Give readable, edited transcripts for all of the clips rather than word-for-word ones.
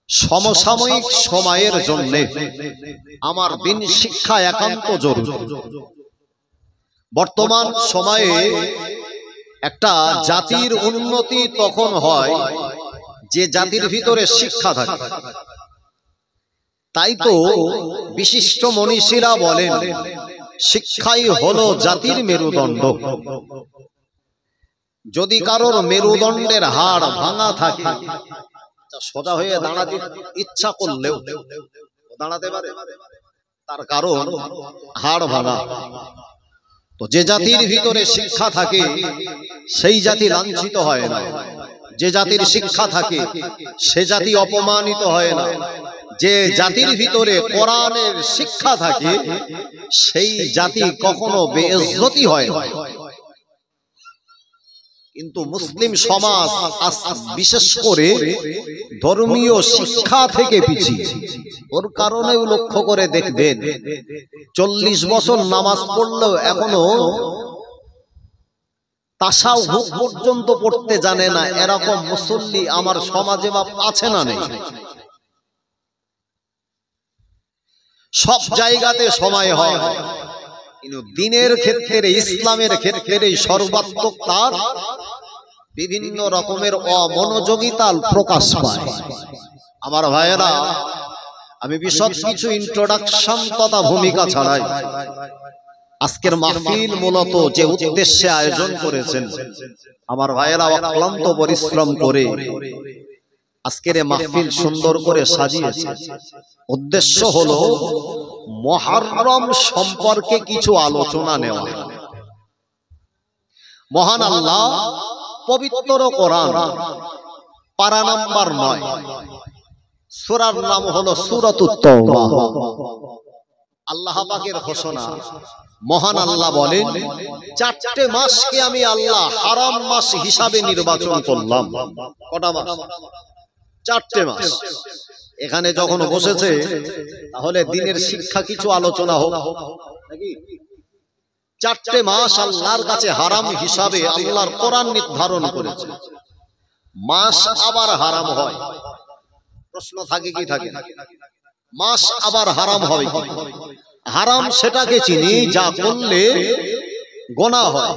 সমসাময়িক সময়ের জন্য আমার দিন শিক্ষা একান্ত জরুরি। বর্তমান সময়ে একটা জাতির উন্নতি তখন হয় যে জাতির ভিতরে শিক্ষা থাকে। তাই তো বিশিষ্ট মনীষীরা বলেন, শিক্ষাই হলো জাতির মেরুদণ্ড। যদি কারোর মেরুদণ্ডের হাড় ভাঙা থাকে, সোজা হয়ে দাঁড়াতে ইচ্ছা করলেও দাঁড়াতে পারে, তার কারণ হাড় ভাঙা। তো যে জাতির ভিতরে শিক্ষা থাকে সেই জাতি লাঞ্ছিত হয় না, যে জাতির শিক্ষা থাকে সে জাতি অপমানিত হয় না, যে জাতির ভিতরে কোরআনের শিক্ষা থাকে সেই জাতি কখনো বেইজ্জতি হয় না। কিন্তু মুসলিম সমাজ বিশেষ করে ধর্মীয় শিক্ষা থেকে পিছিয়ে। ওর কারণেও লক্ষ্য করে দেখবেন 40 বছর নামাজ পড়লেও এখনো তাসাউহুফ পর্যন্ত পড়তে জানে না, এরকম মুসল্লি আমার সমাজে বা আছে না নেই? সব জায়গাতে সময় হয়, কিন্তু দিনের ক্ষেত্রে, ইসলামের ক্ষেত্রে সর্বাত্মক তার বিভিন্ন রকমের অমনোযোগিতা প্রকাশ পায়। আমার ভাইয়েরা, আমি বিশদ কিছু ইন্ট্রোডাকশন তথা ভূমিকা ছাড়াই আজকের মাহফিল মূলত যে উদ্দেশ্যে আয়োজন করেছেন আমার ভাইয়েরা অক্লান্ত পরিশ্রম করে আজকের এই মাহফিল সুন্দর করে সাজিয়েছে। উদ্দেশ্য হলো মুহররম সম্পর্কে কিছু আলোচনা নেওয়া। মহান আল্লাহ পবিত্র কোরআন পারা নাম্বার 9, সূরার নাম হলো সূরাতুত তাওবা। আল্লাহ পাকের ঘোষণা, মহান আল্লাহ বলেন, 4টে মাসকে আমি আল্লাহ হারাম মাস হিসাবে নির্বাচন করলাম। কটা মাস? 4টে মাস। এখানে যখন বসেছে তাহলে দিনের শিক্ষা কিছু আলোচনা হোক নাকি? 4টে মাস আল্লাহর কাছে হারাম হিসাবে আল্লাহর কোরআন নির্ধারণ করেছে। মাস আবার হারাম হয়, প্রশ্ন থাকে কি থাকে? মাস আবার হারাম হবে কি? হারাম সেটাকে চিনি যা করলে গোনাহ হয়,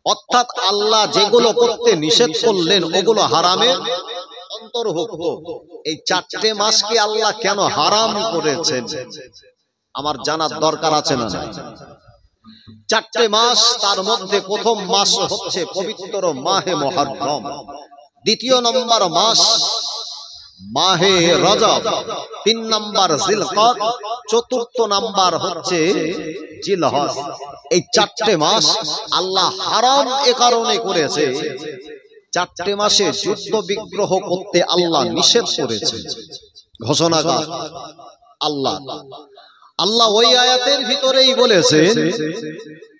অর্থাৎ আল্লাহ যেগুলো করতে নিষেধ করলেন ওগুলো হারামের অন্তর্ভুক্ত। এই 4টে মাসকে আল্লাহ কেন হারাম করেছেন আমার জানার দরকার আছে না? 4টে মাস, তার মধ্যে প্রথম মাস হচ্ছে পবিত্র মাহে মুহররম, দ্বিতীয় নম্বর মাস মাহে রজব, 3 নম্বর জিলকদ, চতুর্থ নাম্বার হচ্ছে জিলহজ। এই 4টে মাস আল্লাহ হারাম এ কারণে করেছে, 4টে মাসে যুদ্ধ বিগ্রহ করতে আল্লাহ নিষেধ করেছে। ঘোষণাকার আল্লাহ। আল্লাহ ওই আয়াতের ভিতরেই বলেছেন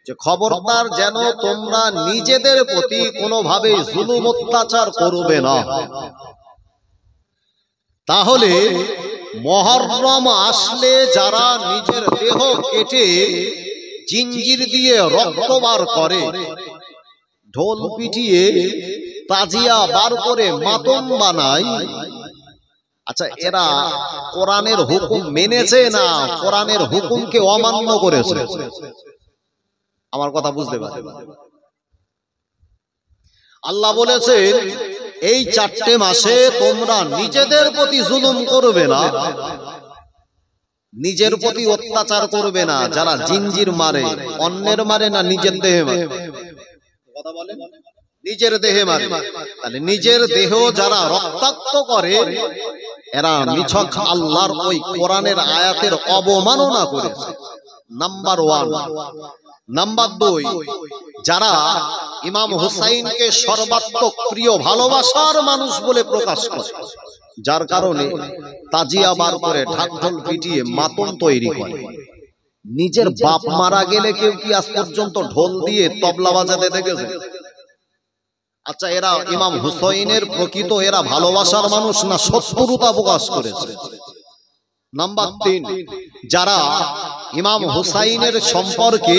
যে খবরদার যেন তোমরা নিজেদের প্রতি কোনোভাবে জুলুম অত্যাচার করবে না। তাহলে মুহররম আসলে যারা নিজের দেহ কেটে জিঞ্জির দিয়ে রক্ত বার করে, ঢোল পিটিয়ে তাজিয়া বার করে মাতম বানায়, আচ্ছা এরা কোরআনের হুকুম মেনেছে না কোরআনের হুকুমকে অমান্য করেছে? আমার কথা বুঝতে পারে? আল্লাহ বলেছেন এই 4টে মাসে তোমরা নিজেদের প্রতি জুলুম করবে না, নিজের প্রতি অত্যাচার করবে না। যারা জিঞ্জির মারে, অন্যের মারে না নিজের দেহে মারে? কথা বলেন, নিজের দেহে মারে। তাহলে নিজের দেহ যারা রক্তাক্ত করে এরা নিছক আল্লাহর ওই কোরআনের আয়াতের অবমাননা করেছে, নাম্বার 1। নাম্বার 2, যারা ইমাম হুসাইনকে সর্বাত্মক প্রিয় ভালোবাসার মানুষ বলে প্রকাশ করে, যার কারণে তাজিয়া বার করে ঢাকঢোল পিটিয়ে মাতম তৈরি করে। নিজের বাপ মারা গেলে কেউ কি আজ পর্যন্ত ঢোল দিয়ে তবলা বাজাতে দেখেছে? আচ্ছা এরা ইমাম হুসাইনের প্রকৃত এরা ভালোবাসার মানুষ না শত্রুতা প্রকাশ করেছে? নাম্বার 3, যারা ইমাম হুসাইনের সম্পর্কে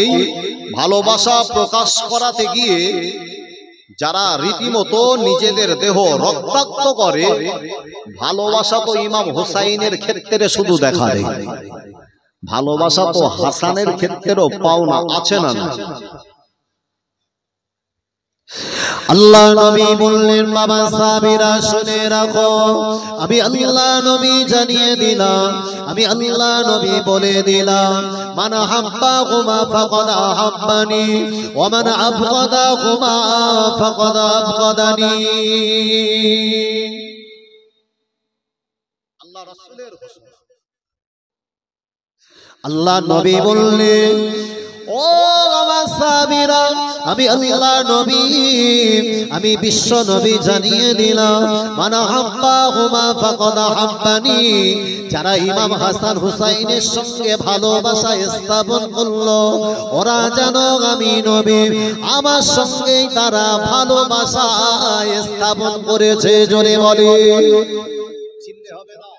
ভালোবাসা প্রকাশ করাতে গিয়ে যারা রীতিমতো নিজেদের দেহ রক্তাক্ত করে, ভালোবাসা তো ইমাম হুসাইনের ক্ষেত্রে শুধু দেখা দেয়, ভালোবাসা তো হাসানের ক্ষেত্রেও পাওনা আছে না? আল্লাহ নবী বললেন, বাবা সাহাবীরা শুনে রাখো, আমি আল্লাহ নবী জানিয়ে দিলাম, আমি আল্লাহ নবী বলে দিলাম, মান হাব্বাহুমা ফাকাদ আহাব্বানি ওয়া মান আবগাদাহুমা ফাকাদ আবগাদানি। আল্লাহ রাসূলের ঘোষণা। আল্লাহ নবী বললেন, ও বাবা সাহাবীরা, আমি আল্লাহ নবী, আমি বিশ্ব নবী জানিয়ে দিলাম, মান হাব্বাহুমা ফাকাদ হাব্বানি, যারা ইমাম হাসান হুসাইনের সঙ্গে ভালোবাসা স্থাপন করলো, ওরা যেন আমি নবী আমার সঙ্গে তারা ভালোবাসা স্থাপন করেছে। জোরে বলে চিনতে হবে না,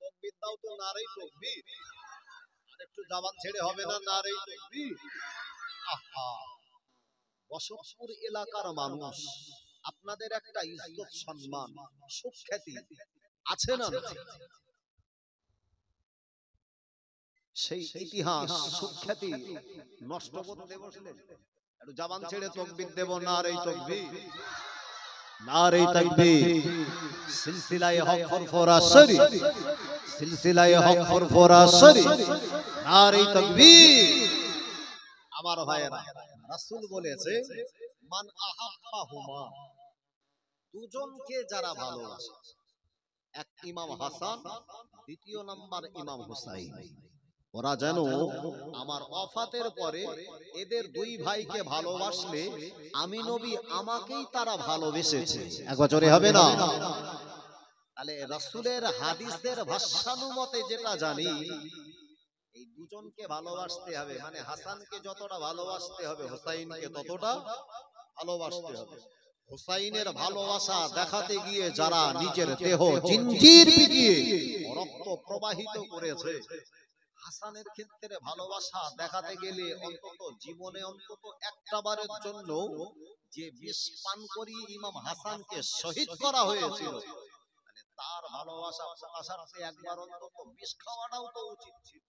তাকবীর দাও তো, নারে তাকবীর। আরেকটু জবান ছেড়ে হবে না, নারে তাকবীর। আহা, বসতপুর এলাকার মানুষ, আপনাদের একটা ইজ্জত সম্মান সুখ্যাতি আছে না? সেই ইতিহাস সুখ্যাতি নষ্ট করতে বসলেন। একটু জবান ছেড়ে তাকবীর দেব, নারে তাকবীর, নারে তাকবীর। সিলসিলায়ে হক ফুরফুরা শরী, সিলসিলায়ে হক ফুরফুরা শরী, নারে তাকবীর। আমার ভাইয়েরা, রাসূল বলেছে, মান আহাব্বাহুমা, দুজনকে যারা ভালোবাসে, এক ইমাম হাসান, দ্বিতীয় নাম্বার ইমাম হুসাইন, ওরা যেন আমার ওফাতের পরে এদের দুই ভাইকে ভালোবাসলে আমি নবী আমাকেই তারা ভালোবেসেছে। এক বছরে হবে না? তাহলে রাসূলের হাদিসের ভাষ্যানুমতে যেটা জানি, এই দুজনকে ভালোবাসতে হবে, মানে হাসানকে যতটা ভালোবাসতে হবে হুসাইনকে ততটা ভালোবাসতে হবে। হুসাইনের ভালোবাসা দেখাতে গিয়ে যারা নিজের দেহ জিঞ্জির পিটিয়ে রক্ত প্রবাহিত করেছে, হাসানের ক্ষেত্রে ভালোবাসা দেখাতে গেলে অন্তত জীবনে অন্তত একটা বারের জন্য যে বিষ পান করিয়ে ইমাম হাসানকে শহীদ করা হয়েছিল, মানে তার ভালোবাসা প্রকাশার্থে একবার অন্তত বিষ খাওয়াটাও তো উচিত ছিল।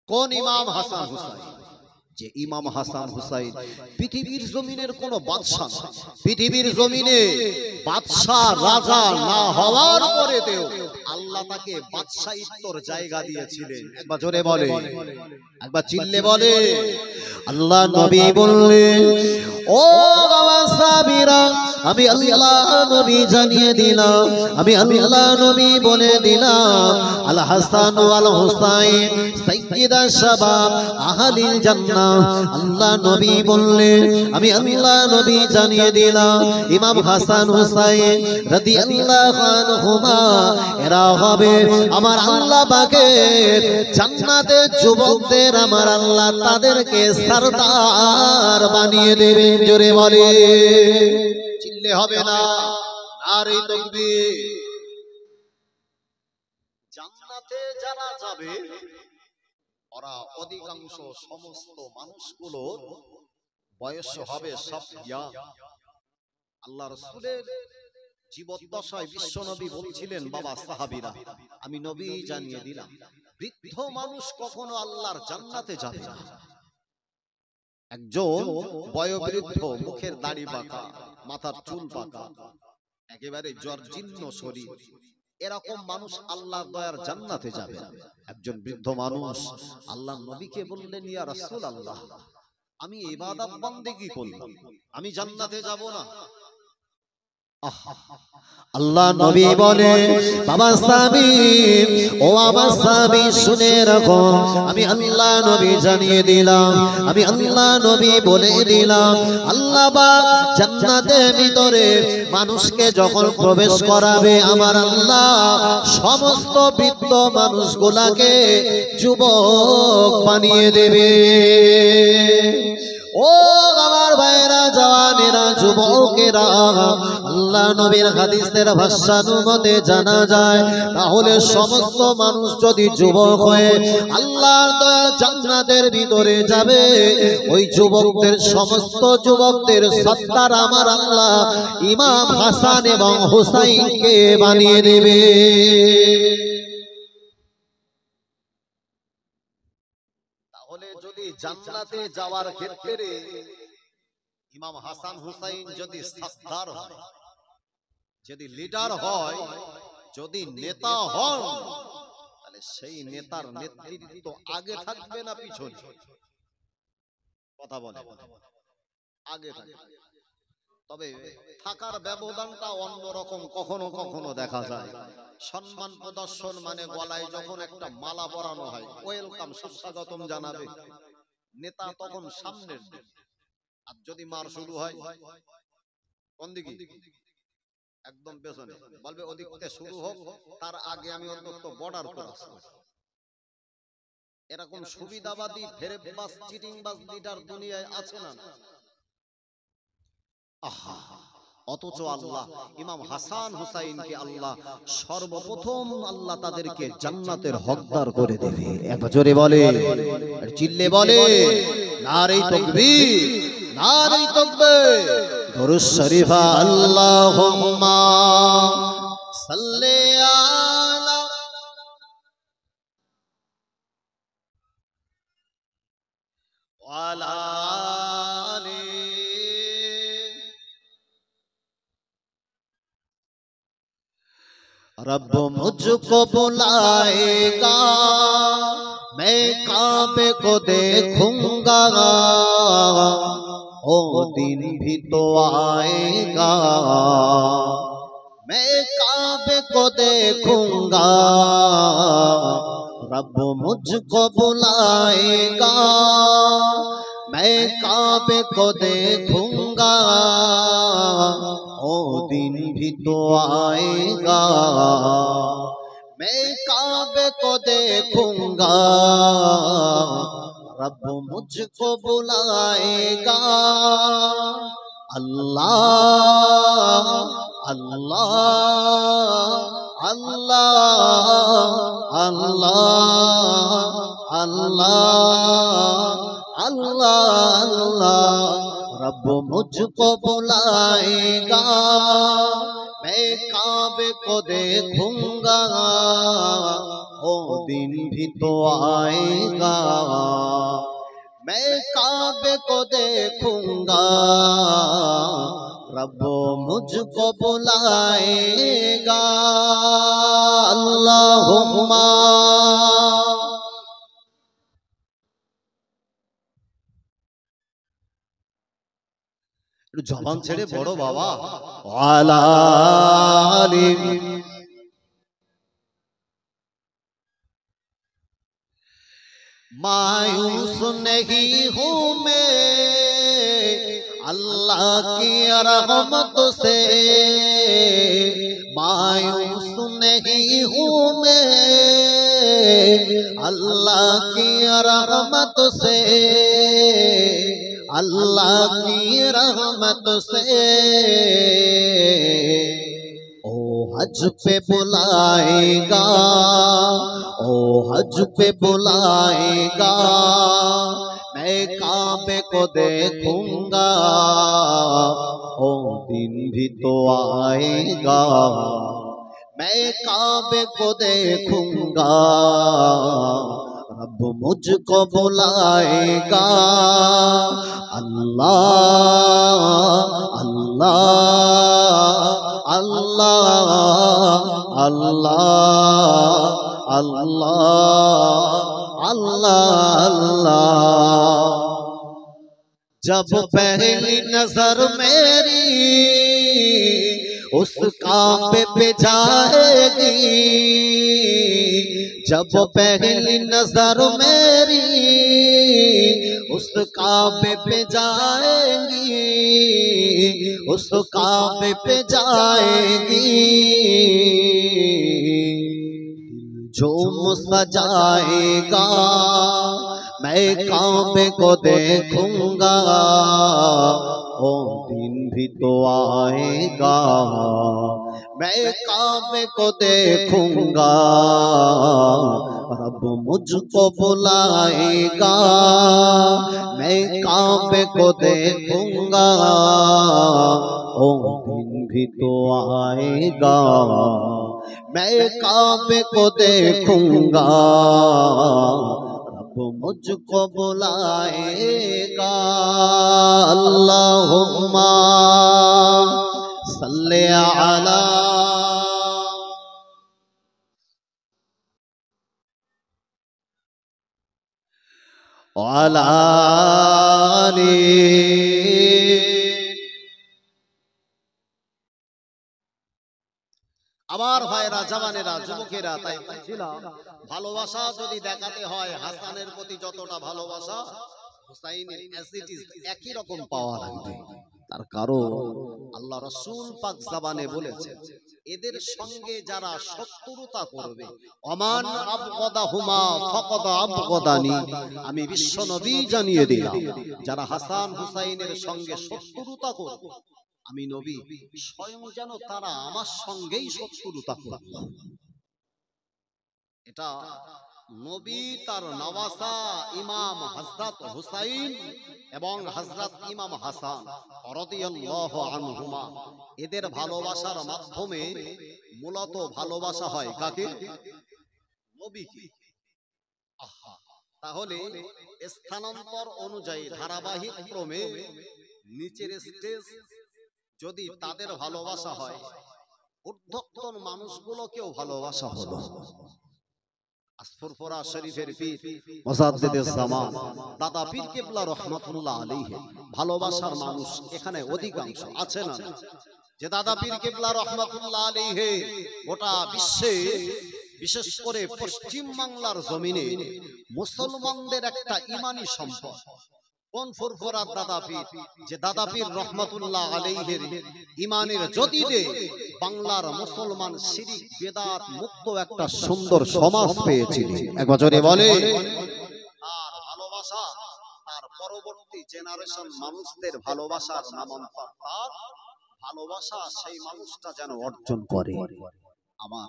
কোন ইমাম হাসান হুসাইন? যে ইমাম হাসান হুসাইন পৃথিবীর জমিনের কোন বাদশা, পৃথিবীর জমিনে বাদশা রাজা না হওয়ার পরেও আল্লাহ তাকে বাদশাহিত্বর জায়গা দিয়েছিলেন। একবার জোরে বলে, একবার চিল্লে বলে। আল্লাহ নবী বললেন, ও বাবা সাহাবীরা, আমি আল্লাহ নবী জানিয়ে দিলাম, আমি আল্লাহ নবী বলে দিলাম, আল হাসান ওয়াল হুসাইন সাইয়্যিদা শাবাব আহলিল জান্নাহ। আল্লাহ নবী বললেন, আমি আল্লাহ নবী জানিয়ে দিলাম, ইমাম হাসান হুসাইন রাদিয়াল্লাহু আনহুমা এরা হবে আমার আল্লাহ পাকের জান্নাতের যুবকদের, আমার আল্লাহ তাদেরকে সরদার বানিয়ে দেবেন। জোরে বলে, চিল্লে হবে না, নারে তাকবীর। জান্নাতে যারা যাবে ওরা অধিকাংশ সমস্ত মানুষগুলোর বয়স হবে সব ইয়াং। আল্লাহ রাসূলের জীবদ্দশায় বিশ্বনবী বলছিলেন, বাবা সাহাবীরা, আমি নবী জানিয়ে দিলাম, বৃদ্ধ মানুষ কখনো আল্লাহর জান্নাতে যাবে না। একজন বয়োবৃদ্ধ, মুখের দাড়ি পাকা, মাথার চুল পাকা, একেবারে জর্জীর্ণ শরীর, এরকম মানুষ আল্লাহর দয়ার জান্নাতে যাবে। একজন বৃদ্ধ মানুষ আল্লাহর নবীকে বললেন, ইয়া রাসূলুল্লাহ, আমি ইবাদত বন্দেগী করলাম, আমি জান্নাতে যাব না। আল্লাহ নবী বলে, বাবা সাহাবী, ও বাবা সাহাবী শুনে রাখো, আমি আল্লাহ নবী জানিয়ে দিলাম, আমি আল্লাহ নবী বলে দিলাম, আল্লাহ পাক জান্নাতের ভিতরে মানুষকে যখন প্রবেশ করাবে, আমার আল্লাহ সমস্ত বৃদ্ধ মানুষগুলাকে যুবক বানিয়ে দেবে। ও আমার ভাইরা, জওয়ানেরা, ভাইরা যুবকেরা, আল্লাহ নবীর হাদিসের ভাষ্যানুমতে জানা যায়, তাহলে সমস্ত মানুষ যদি যুবক হয়ে আল্লাহর দয়া জান্নাতের ভিতরে যাবে, ওই যুবকদের সমস্ত যুবকদের সত্তার আমার আল্লাহ ইমাম হাসান এবং হুসাইনকে বানিয়ে দেবে। তাহলে যদি জান্নাতে যাওয়ার ক্ষেত্রে ইমাম হাসান হুসাইন যদি সত্তার হয়, যদি লিডার হয়, যদি নেতা হন, তাহলে সেই নেতার নেতৃত্ব আগে থাকবে না পিছনে? কথা বলে আগে থাকবে। তবে থাকার ব্যবধানটা অন্যরকম কখনো কখনো দেখা যায়। সম্মান প্রদর্শন মানে গলায় যখন একটা মালা পরানো হয়, ওয়েলকাম, সুস্বাগতম জানাবে, নেতা তখন সামনের দিকে। আর যদি মার শুরু হয় কোন দিকে? একদম পেছনে। বলবে ওদিক থেকে শুরু হোক, তার আগে আমি অন্তত বর্ডার ক্রস করব। এরকম সুবিধাবাদী ফেরেববাজ চিটিংবাজ লিডার দুনিয়ায় আছে না? আহা, অথচ আল্লাহ ইমাম হাসান হুসাইনকে আল্লাহ সর্বপ্রথম আল্লাহ তাদেরকে জান্নাতের হকদার করে দেবে। একবার জোরে বলে, চিল্লে বলে, নারে তাকবীর, নারে তাকবীর। দরুদ শরীফ, আল্লাহুম্মা সাল্লি আলা ওয়ালা আলি। रब मुझको बुलाएगा, मैं काबे को देखूंगा, ओ दिन भी तो आएगा, मैं काबे को देखूंगा, रब मुझको बुलाएगा, मैं काबे को देखूंगा, ओ दिन भी तो आएगा, मैं काबे को देखूंगा, रब मुझको बुलाएगा। अल्लाह अल्लाह अल्लाह अल्लाह अल्लाह अल्लाह अल्लाह, रब मुझको बुलाएगा, मैं काबे को देखूंगा, ओ दिन भी तो आएगा, मैं काबे को देखूंगा, रब मुझको बुलाएगा। अल्लाहुम्मा জবান ছেড়ে বড় বাবা ওয়ালা আলি। मायूस नहीं हूँ मैं अल्लाह की रहमत से, मायूस नहीं हूँ मैं अल्लाह की रहमत से, अल्लाह की रहमत से। ओ हज पे बुलाएगा, ओ हज पे बुलाएगा, मैं काबे को देखूंगा, ओ दिन भी तो आएगा, मैं काबे को देखूंगा, रब मुझको बुलाएगा। अल्लाह अल्लाह अल्लाह अल्लाह अल्लाह अल्लाह अल्लाह। जब पहली नजर मेरी उस काबे पे जाएगी, जब पहली नजर मेरी उस काबे पे जाएगी, उस काबे पे जाएगी, झूम सजाएगा, मैं काबे को देखूंगा, ओ ओ दिन भी तो आएगा मैं काबे को देखूंगा रब मुझको बुलाएगा मैं काबे को देखूंगा ओ दिन भी तो आएगा मैं काबे को देखूंगा रब मुझको बुलाएगा अल्लाहुम्मा सल्ले अला वाला আমার ভাইরা জওয়ানেরা যুবকেরা তাই বলছিলাম ভালোবাসা যদি দেখাতে হয় হাসানের প্রতি যতটা ভালোবাসা হুসাইনের অ্যাসিটিস একই রকম পাওয়া লাগবে তার কারণ আল্লাহ রাসূল পাক জবানে বলেছেন এদের সঙ্গে যারা শত্রুতা করবে ওমান আবগাদাহুমা ফাকাদ আবগাদানি আমি বিশ্ব নবী জানিয়ে দিলাম যারা হাসান হুসাইনের সঙ্গে শত্রুতা করবে আমি নবী স্বয়ং যেন তারা আমার সঙ্গেই শত্রুতা করবে এটা নবী তার নওয়াসা ইমাম হযরত হুসাইন এবং হযরত ইমাম হাসান রাদিয়াল্লাহু আনহুমা এদের ভালোবাসার মাধ্যমে মূলত ভালোবাসা হয় কাকে নবীকে আহা তাহলে স্থানান্তর অনুযায়ী ধারাবাহিক ক্রমে নিচের স্টেজ যদি তাদের ভালোবাসা হয় ঊর্ধ্বতন মানুষগুলোকেও ভালোবাসা হলো আসফরফরা শরীফের পীর মুজাদ্দিদুজ জামান দাদা পীর কিবলা রাহমাতুল্লাহ আলাইহি ভালোবাসার মানুষ এখানে অধিকাংশ আছে না যে দাদা পীর কিবলা রাহমাতুল্লাহ আলাইহি গোটা বিশ্বে বিশেষ করে পশ্চিম বাংলার জমিনে মুসলমানদের একটা ঈমানি সম্পদ কোন ফুরফুরার দাদা পীর যে দাদা পীর রাহমাতুল্লাহ আলাইহির ঈমানের জ্যোতিতে বাংলার মুসলমান শিরক বিদআত মুক্ত একটা সুন্দর সমাজ পেয়েছিল এক বছরে বলে আর ভালোবাসা তার পরবর্তী জেনারেশন মানুষদের ভালোবাসার নামান্তর তার ভালোবাসা সেই মানুষটা যেন অর্জন করে আমার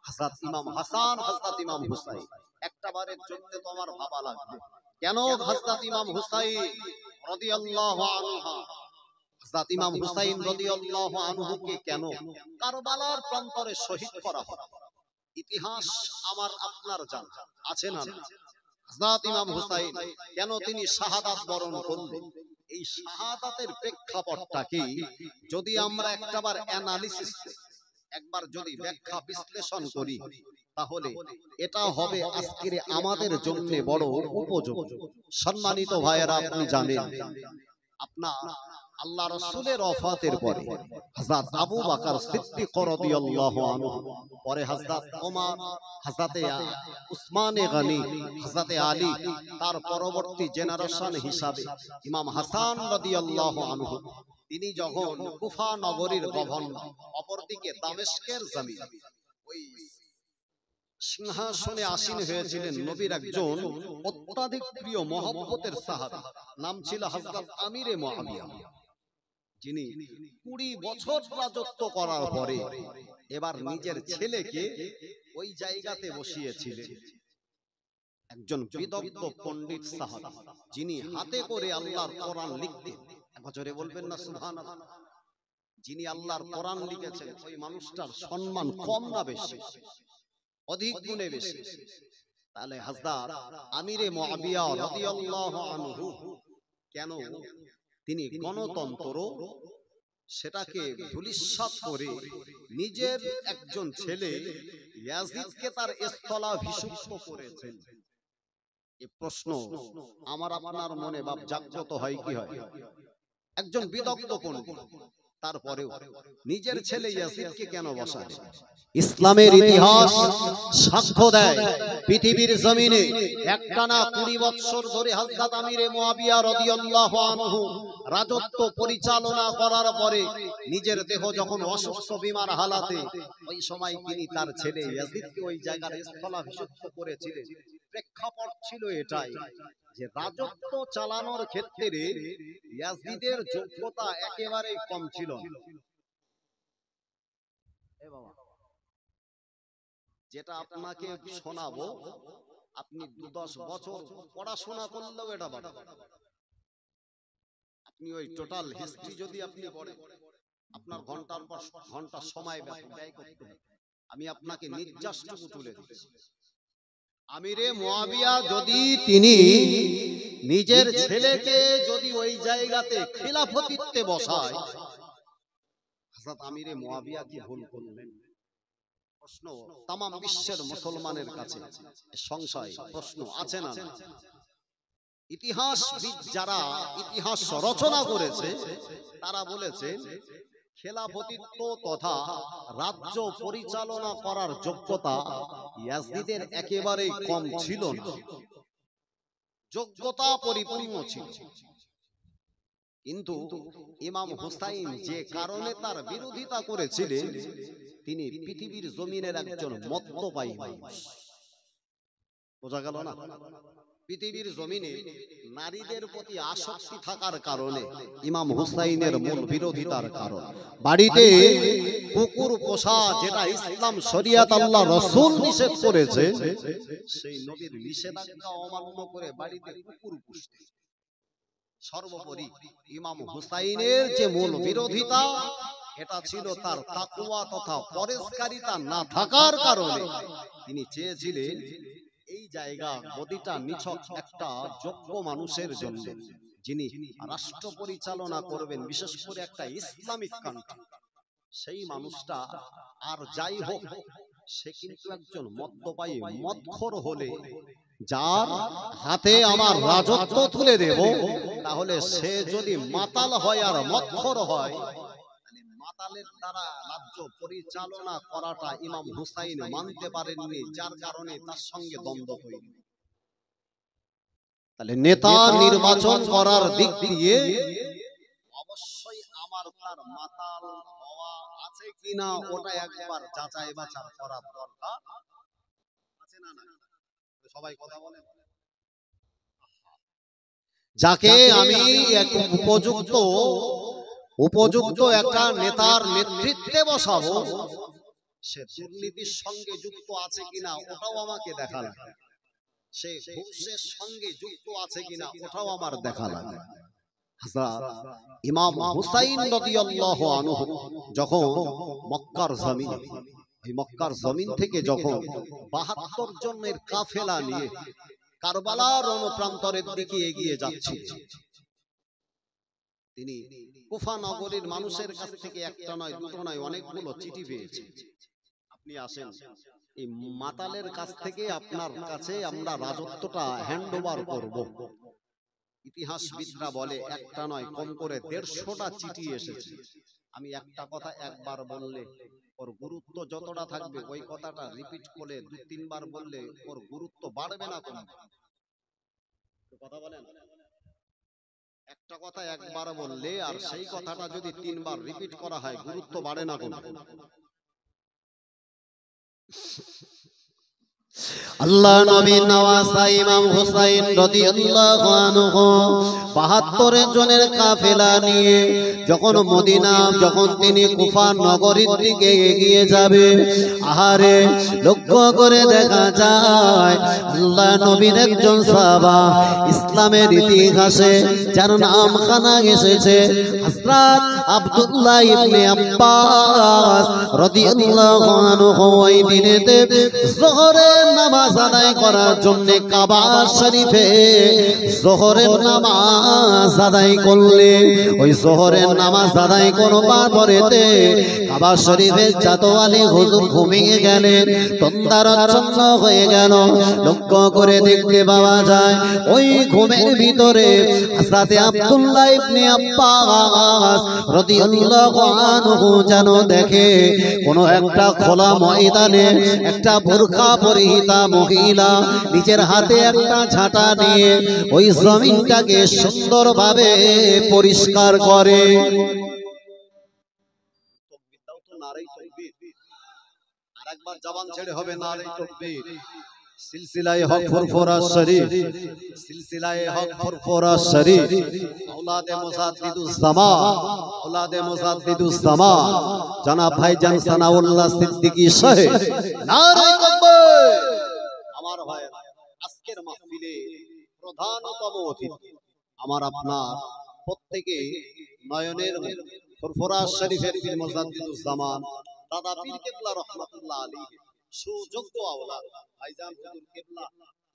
হযরত ইমাম হাসান হযরত ইমাম হুসাইন একটা বারের জন্য তো আমার ভাবা লাগবে কেন হযরত ইমাম হুসাইন রাদিয়াল্লাহু আনহু হযরত ইমাম হুসাইন রাদিয়াল্লাহু আনহুকে কেন কারবালার প্রান্তরে শহীদ করা হলো ইতিহাস আমার আপনার জানা আছে না হযরত ইমাম হুসাইন কেন তিনি শাহাদাত বরণ করলেন এই শাহাদাতের প্রেক্ষাপটটা কি যদি আমরা একবার অ্যানালিসিস একবার যদি ব্যাখ্যা বিশ্লেষণ করি তাহলে এটা হবে আজকের আমাদের জন্য বড় উপযোগী সম্মানিত ভাইয়েরা আপনি জানেন আপনার আল্লাহ রাসূলের ওফাতের পরে হযরত আবু বকর সিদ্দিক রাদিয়াল্লাহু আনহু পরে হযরত ওমর হযরত উসমান গনি হযরত আলী তার পরবর্তী জেনারেশন হিসাবে ইমাম হাসান রাদিয়াল্লাহু আনহু তিনি যখন কুফা নগরীর গভর্নর অপরদিকে দামেস্কের জমিন ওই সিংহাসনে আসীন হয়েছিলেন নবীর একজন অত্যাধিক প্রিয় মহব্বতের সাহাবী নাম ছিল হযরত আমিরে মুআবিয়া যিনি 20 বছর রাজত্ব করার পরে এবার নিজের ছেলেকে ওই জায়গাতে বসিয়েছিলেন একজন বিদগ্ধ পণ্ডিত সাহাবী যিনি হাতে করে আল্লাহর কোরআন লিখতেন বছরে বলবেন না সুবহানাল্লাহ যিনি আল্লাহর কোরআন লিখেছেন ওই মানুষটার সম্মান কম না বেশি অধিক গুণে বেশি তাহলে হযরত আমিরে মুআবিয়া রাদিয়াল্লাহু আনহু কেন তিনি গণতন্ত্র সেটাকে ধূলিসাৎ করে নিজের একজন ছেলে ইয়াজিদকে তার স্থলাভিষিক্ত করেছেন এই প্রশ্ন আমার আপনার মনে ভাব জাগ্রত হয় কি হয় একজন বিদগ্ধ পণ্ডিত তারপরেও নিজের ছেলে ইয়াজিদকে কেন বসালেন ইসলামের ইতিহাস সাক্ষ্য দেয় পৃথিবীর জমিনে একটানা 20 বছর ধরে হযরত আমিরে মুআবিয়া রাদিয়াল্লাহু আনহু রাজত্ব পরিচালনা করার পরে নিজের দেহ যখন অসুস্থ বিমার হালাতে ওই সময় তিনি তার ছেলে ইয়াজিদকে ওই জায়গার স্থলাভিষিক্ত করেছিলেন প্রেক্ষাপট ছিল এটাই যে রাজত্ব চালানোর ক্ষেত্রে ইয়াজিদের যোগ্যতা একেবারেই কম ছিল না। যেটা আপনাকে শোনাবো, আপনি 10 বছর পড়াশোনা করলেও এটা পারবেন। আপনি ওই টোটাল হিস্ট্রি যদি আপনি পড়েন, আপনার ঘন্টার পর ঘন্টা সময় ব্যয় করতে হবে। আমি আপনাকে নির্যাসটুকু তুলে দিচ্ছি। আমিরে মুয়াবিয়া যদি তিনি নিজের ছেলেকে যদি ওই জায়গাতে খিলাফতিত্বে বসায়, হযরত আমিরে মুয়াবিয়া কি ভুল করলেন? প্রশ্ন তাম বিশ্বের মুসলমানের কাছে সংশয় প্রশ্ন আছে না? ইতিহাসবিদ যারা ইতিহাস রচনা করেছে তারা বলেছে খেলাফতিত্ব তথা রাজ্য পরিচালনা করার যোগ্যতা ইয়াজিদের একেবারেই কম ছিল না, যোগ্যতা পরিপূর্ণ ছিল। কিন্তু ইমাম হুসাইন যে কারণে তার বিরোধিতা করেছিলেন, তিনি পৃথিবীর জমিনের একজন মদ্যপায়ী মানুষ। বোঝা গেল না? পৃথিবীর জমিনে নারীদের প্রতি আসক্তি থাকার কারণে ইমাম হুসাইনের মূল বিরোধিতার কারণ। বাড়িতে কুকুর পোষা, যেটা ইসলাম শরিয়াত আল্লাহ রাসূল নিষেধ করেছে, সেই নবীর নিষেধাজ্ঞা অমান্য করে বাড়িতে কুকুর পুষতে। সর্বোপরি ইমাম হুসাইনের যে মূল বিরোধিতা, এটা ছিল তার তাকওয়া তথা পরেশকারিতা না থাকার কারণে। তিনি চেয়েছিলেন এই জায়গা গদিটা নিছক একটা যোগ্য মানুষের জন্য, যিনি রাষ্ট্র পরিচালনা করবেন, বিশেষ করে একটা ইসলামিক কান্ট্রি। সেই মানুষটা আর যাই হোক, সে কিন্তু একজন মদ্যপায়ী মদখোর হলে যার হাতে আমার রাজত্ব তুলে দেব, তাহলে সে যদি মাতাল হয় আর মদখোর হয়, মাতালের দ্বারা রাজ্য পরিচালনা করাটা ইমাম হুসাইন মানতে পারেননি, যার কারণে তার সঙ্গে দ্বন্দ্ব হইল। তাহলে নেতা নির্বাচন করার দিক দিয়ে অবশ্যই আমার তার মাতাল হওয়া আছে কিনা ওটা একবার যাচাই বাছাই করার দরকার আছে না? না সবাই কথা বলেন। যাকে আমি এক উপযুক্ত একটা নেতার নেতৃত্বে বসাবো, সে দুর্নীতির সঙ্গে যুক্ত আছে কিনা ওটাও আমাকে দেখা লাগে, সে ঘুষের সঙ্গে যুক্ত আছে কিনা ওটাও আমার দেখা লাগে। হযরত ইমাম হুসাইন রাদিয়াল্লাহু আনহু যখন মক্কার জমিনে, এই মক্কার জমিন থেকে যখন ৭২ জনের কাফেলা নিয়ে কারবালার রণপ্রান্তরের দিকে এগিয়ে যাচ্ছিল, তিনি কুফা নগরীর মানুষের কাছ থেকে একটা নয়, দুটো নয়, অনেকগুলো চিঠি পেয়েছেন। আপনি আসেন, এই মাতালের কাছ থেকে আপনার কাছে আমরা রাজত্বটা হ্যান্ড ওভার করব। ইতিহাসবিদরা বলে একটা নয়, কম করে ১৫০টা চিঠি এসেছে। আমি একটা কথা একবার বললে ওর গুরুত্ব যতটা থাকবে, ওই কথাটা রিপিট করে ২-৩ বার বললে ওর গুরুত্ব বাড়বে না কমবে? কথা বলেন। একটা কথা একবার বললে আর সেই কথাটা যদি ৩ বার রিপিট করা হয়, গুরুত্ব বাড়ে না কমবে? আল্লাহ নবী নওয়াজা ইমাম হুসাইন রাদিয়াল্লাহু আনহু ৭২ জনের কাফেলা নিয়ে যখন মদিনা, যখন তিনি কুফা নগরীর দিকে এগিয়ে যাবে, আহারে লক্ষ্য করে দেখা যায় আল্লাহ নবীর একজন সাহাবা, ইসলামের ইতিহাসে যার নাম খানা এসেছে, হযরত আব্দুল্লাহ ইবনে আব্বাস রাদিয়াল্লাহু আনহু, ওই দিনেতে যোহরের নামাজ আদায় করার জন্য কাবা শরীফে যোহরের নামাজ আদায় করলে, ওই যোহরের নামাজ আদায় করবার পরেতে কাবা শরীফে জাতওয়ালি হুজুর ঘুমিয়ে গেলেন, তন্দারচ্ছন্ন হয়ে গেল। লক্ষ্য করে দেখতে পাওয়া যায় ওই ঘুমের ভিতরে হযরত আব্দুল্লাহ ইবনে আব্বাস রাদিয়াল্লাহু আনহু যেন দেখে কোন একটা খোলা ময়দানে একটা বোরকা পরিহিতা মহিলা নিজের হাতে একটা ঝাঁটা নিয়ে ওই জমিনটাকে সুন্দরভাবে পরিষ্কার করে। আরেকবার জবান ছেড়ে হবে নারে তাকবীর। সিলসিলায়ে হক ফুরফুরা শরীফ, সিলসিলায়ে হক ফুরফুরা শরীফ, আওলাদে মুজাদ্দিদুস জামান, আওলাদে মুজাদ্দিদুস জামান জনাব ভাইজান সানাউল্লাহ সিদ্দিকী সাহেব, নারে তাকবীর। আমার ভাই, আজকের মাহফিলে প্রধানতম অতিথি আমার আপনার প্রত্যেকে নয়নের ফুরফুরা শরীফের পীর মুজাদ্দিদুস জামান দাদা পীর কেবলা রহমাতুল্লাহ আলাইহি সুযোগ্য আওলাদ ভাইজান হুজুর কেবলা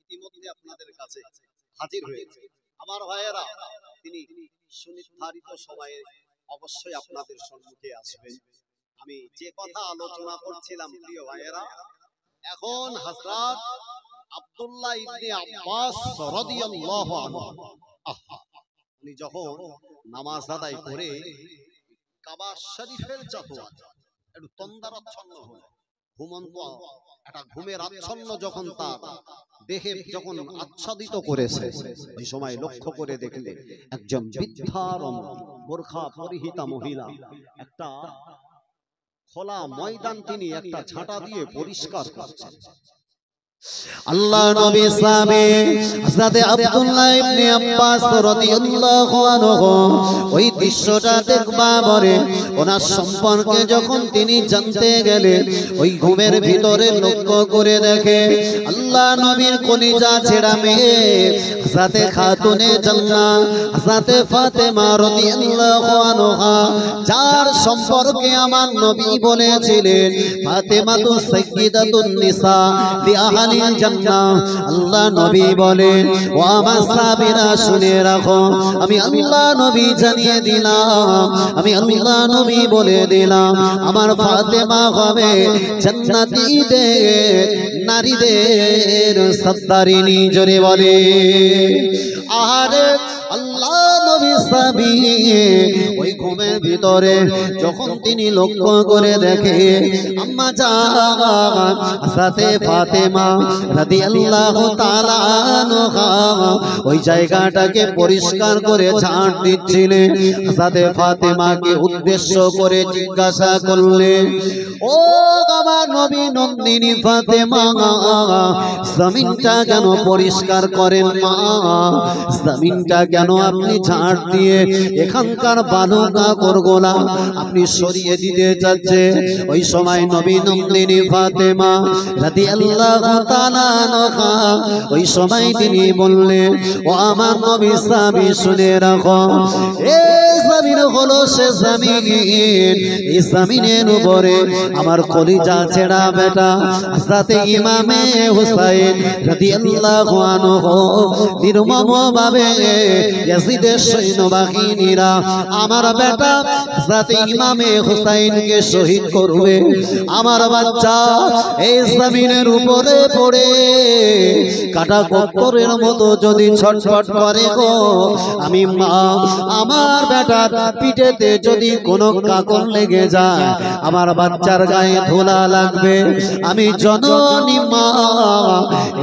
ইতিমধ্যে আপনাদের কাছে হাজির হয়েছে। আমার ভাইয়েরা, তিনি সুনির্ধারিত সময়ে অবশ্যই আপনাদের সম্মুখে আসবেন। আমি যে কথা আলোচনা করছিলাম প্রিয় ভাইয়েরা, এখন হযরত আব্দুল্লাহ ইবনে আব্বাস রাদিয়াল্লাহু আনহু উনি যখন নামাজ আদায় করে কাবা শরীফের চাতোয়া একটু তন্দারাচ্ছন্ন হলো, ঘুমন্ত একটা ঘুমের আচ্ছন্ন যখন তার দেহে যখন আচ্ছাদিত করেছে, ওই সময় লক্ষ্য করে দেখলে একজন বৃদ্ধা বোরখা পরিহিতা মহিলা একটা খোলা ময়দান তিনি একটা ঝাঁটা দিয়ে পরিষ্কার করছেন। আল্লাহ নবী সাহাবী হযরত আব্দুল্লাহ ইবনে আব্বাস রাদিয়াল্লাহু আনহু ওই দৃশ্যটা দেখবা পরে ওনার সম্পর্কে যখন তিনি জানতে গেলেন, ওই ঘুমের ভিতরে লক্ষ্য করে দেখে আল্লাহ নবীর কলিজা ছেঁড়া মেয়ে হযরত খাতুনে জান্নাত হযরত ফাতেমা রাদিয়াল্লাহু আনহা, যার সম্পর্কে আমার নবী বলেছিলেন ফাতেমাতু সাইয়্যিদাতুন নিসা লিআহলি জান্নাহ। আল্লাহ নবী বলেন, ও আমার সাহাবীরা শুনে রাখো, আমি আল্লাহ নবী জানিয়ে দিলাম, আমি আল্লাহ নবী বলে দিলাম, আমার ফাতেমা হবে জান্নাতীদের নারীদের সর্দারিনী। জোরে বলে আহারে আল্লাহ নবী সাহাবী ওই ঘুমের ভিতরে যখন তিনি লক্ষ্য করে দেখে আম্মা জান হযরত ফাতেমা রাদিয়াল্লাহু তাআলা আনহা ওই জায়গাটাকে পরিষ্কার করে ঝাড় দিচ্ছিলেন, হযরত ফাতেমাকে উদ্দেশ্য করে জিজ্ঞাসা করলেন, ও আমার নবী নন্দিনী ফাতেমা, জমিনটা কেন পরিষ্কার করেন মা? জমিনটা কেন আপনি ঝাড় দিয়ে এখানকার বালু কাকড়গুলা আপনি সরিয়ে দিতে চাচ্ছে? ওই সময় নবী নন্দিনী ফাতেমা রাদিয়াল্লাহু তাআলা আনহা ওই সময় তিনি বললেন, ও আমার নবী সাহাবী শুনে রাখো, এই জমিন হলো সে জমিন, এই জমিনের উপরে আমার কলিজা ছেঁড়া বেটা হযরত ইমামে হুসাইন রাদিয়াল্লাহু আনহু নির্মমভাবে ইয়াজিদের সৈন্যবাহিনীরা আমার বেটা হযরত ইমামে হুসাইনকে শহীদ করবে। আমার বাচ্চা এই জমিনের উপরে পড়ে কাটা কপ্পরের মতো যদি ছটফট করে গো, আমি মা আমার বেটার পিঠেতে যদি কোনো কাকড় লেগে যায়, আমার বাচ্চার গায়ে ধুলা লাগবে, আমি জননী মা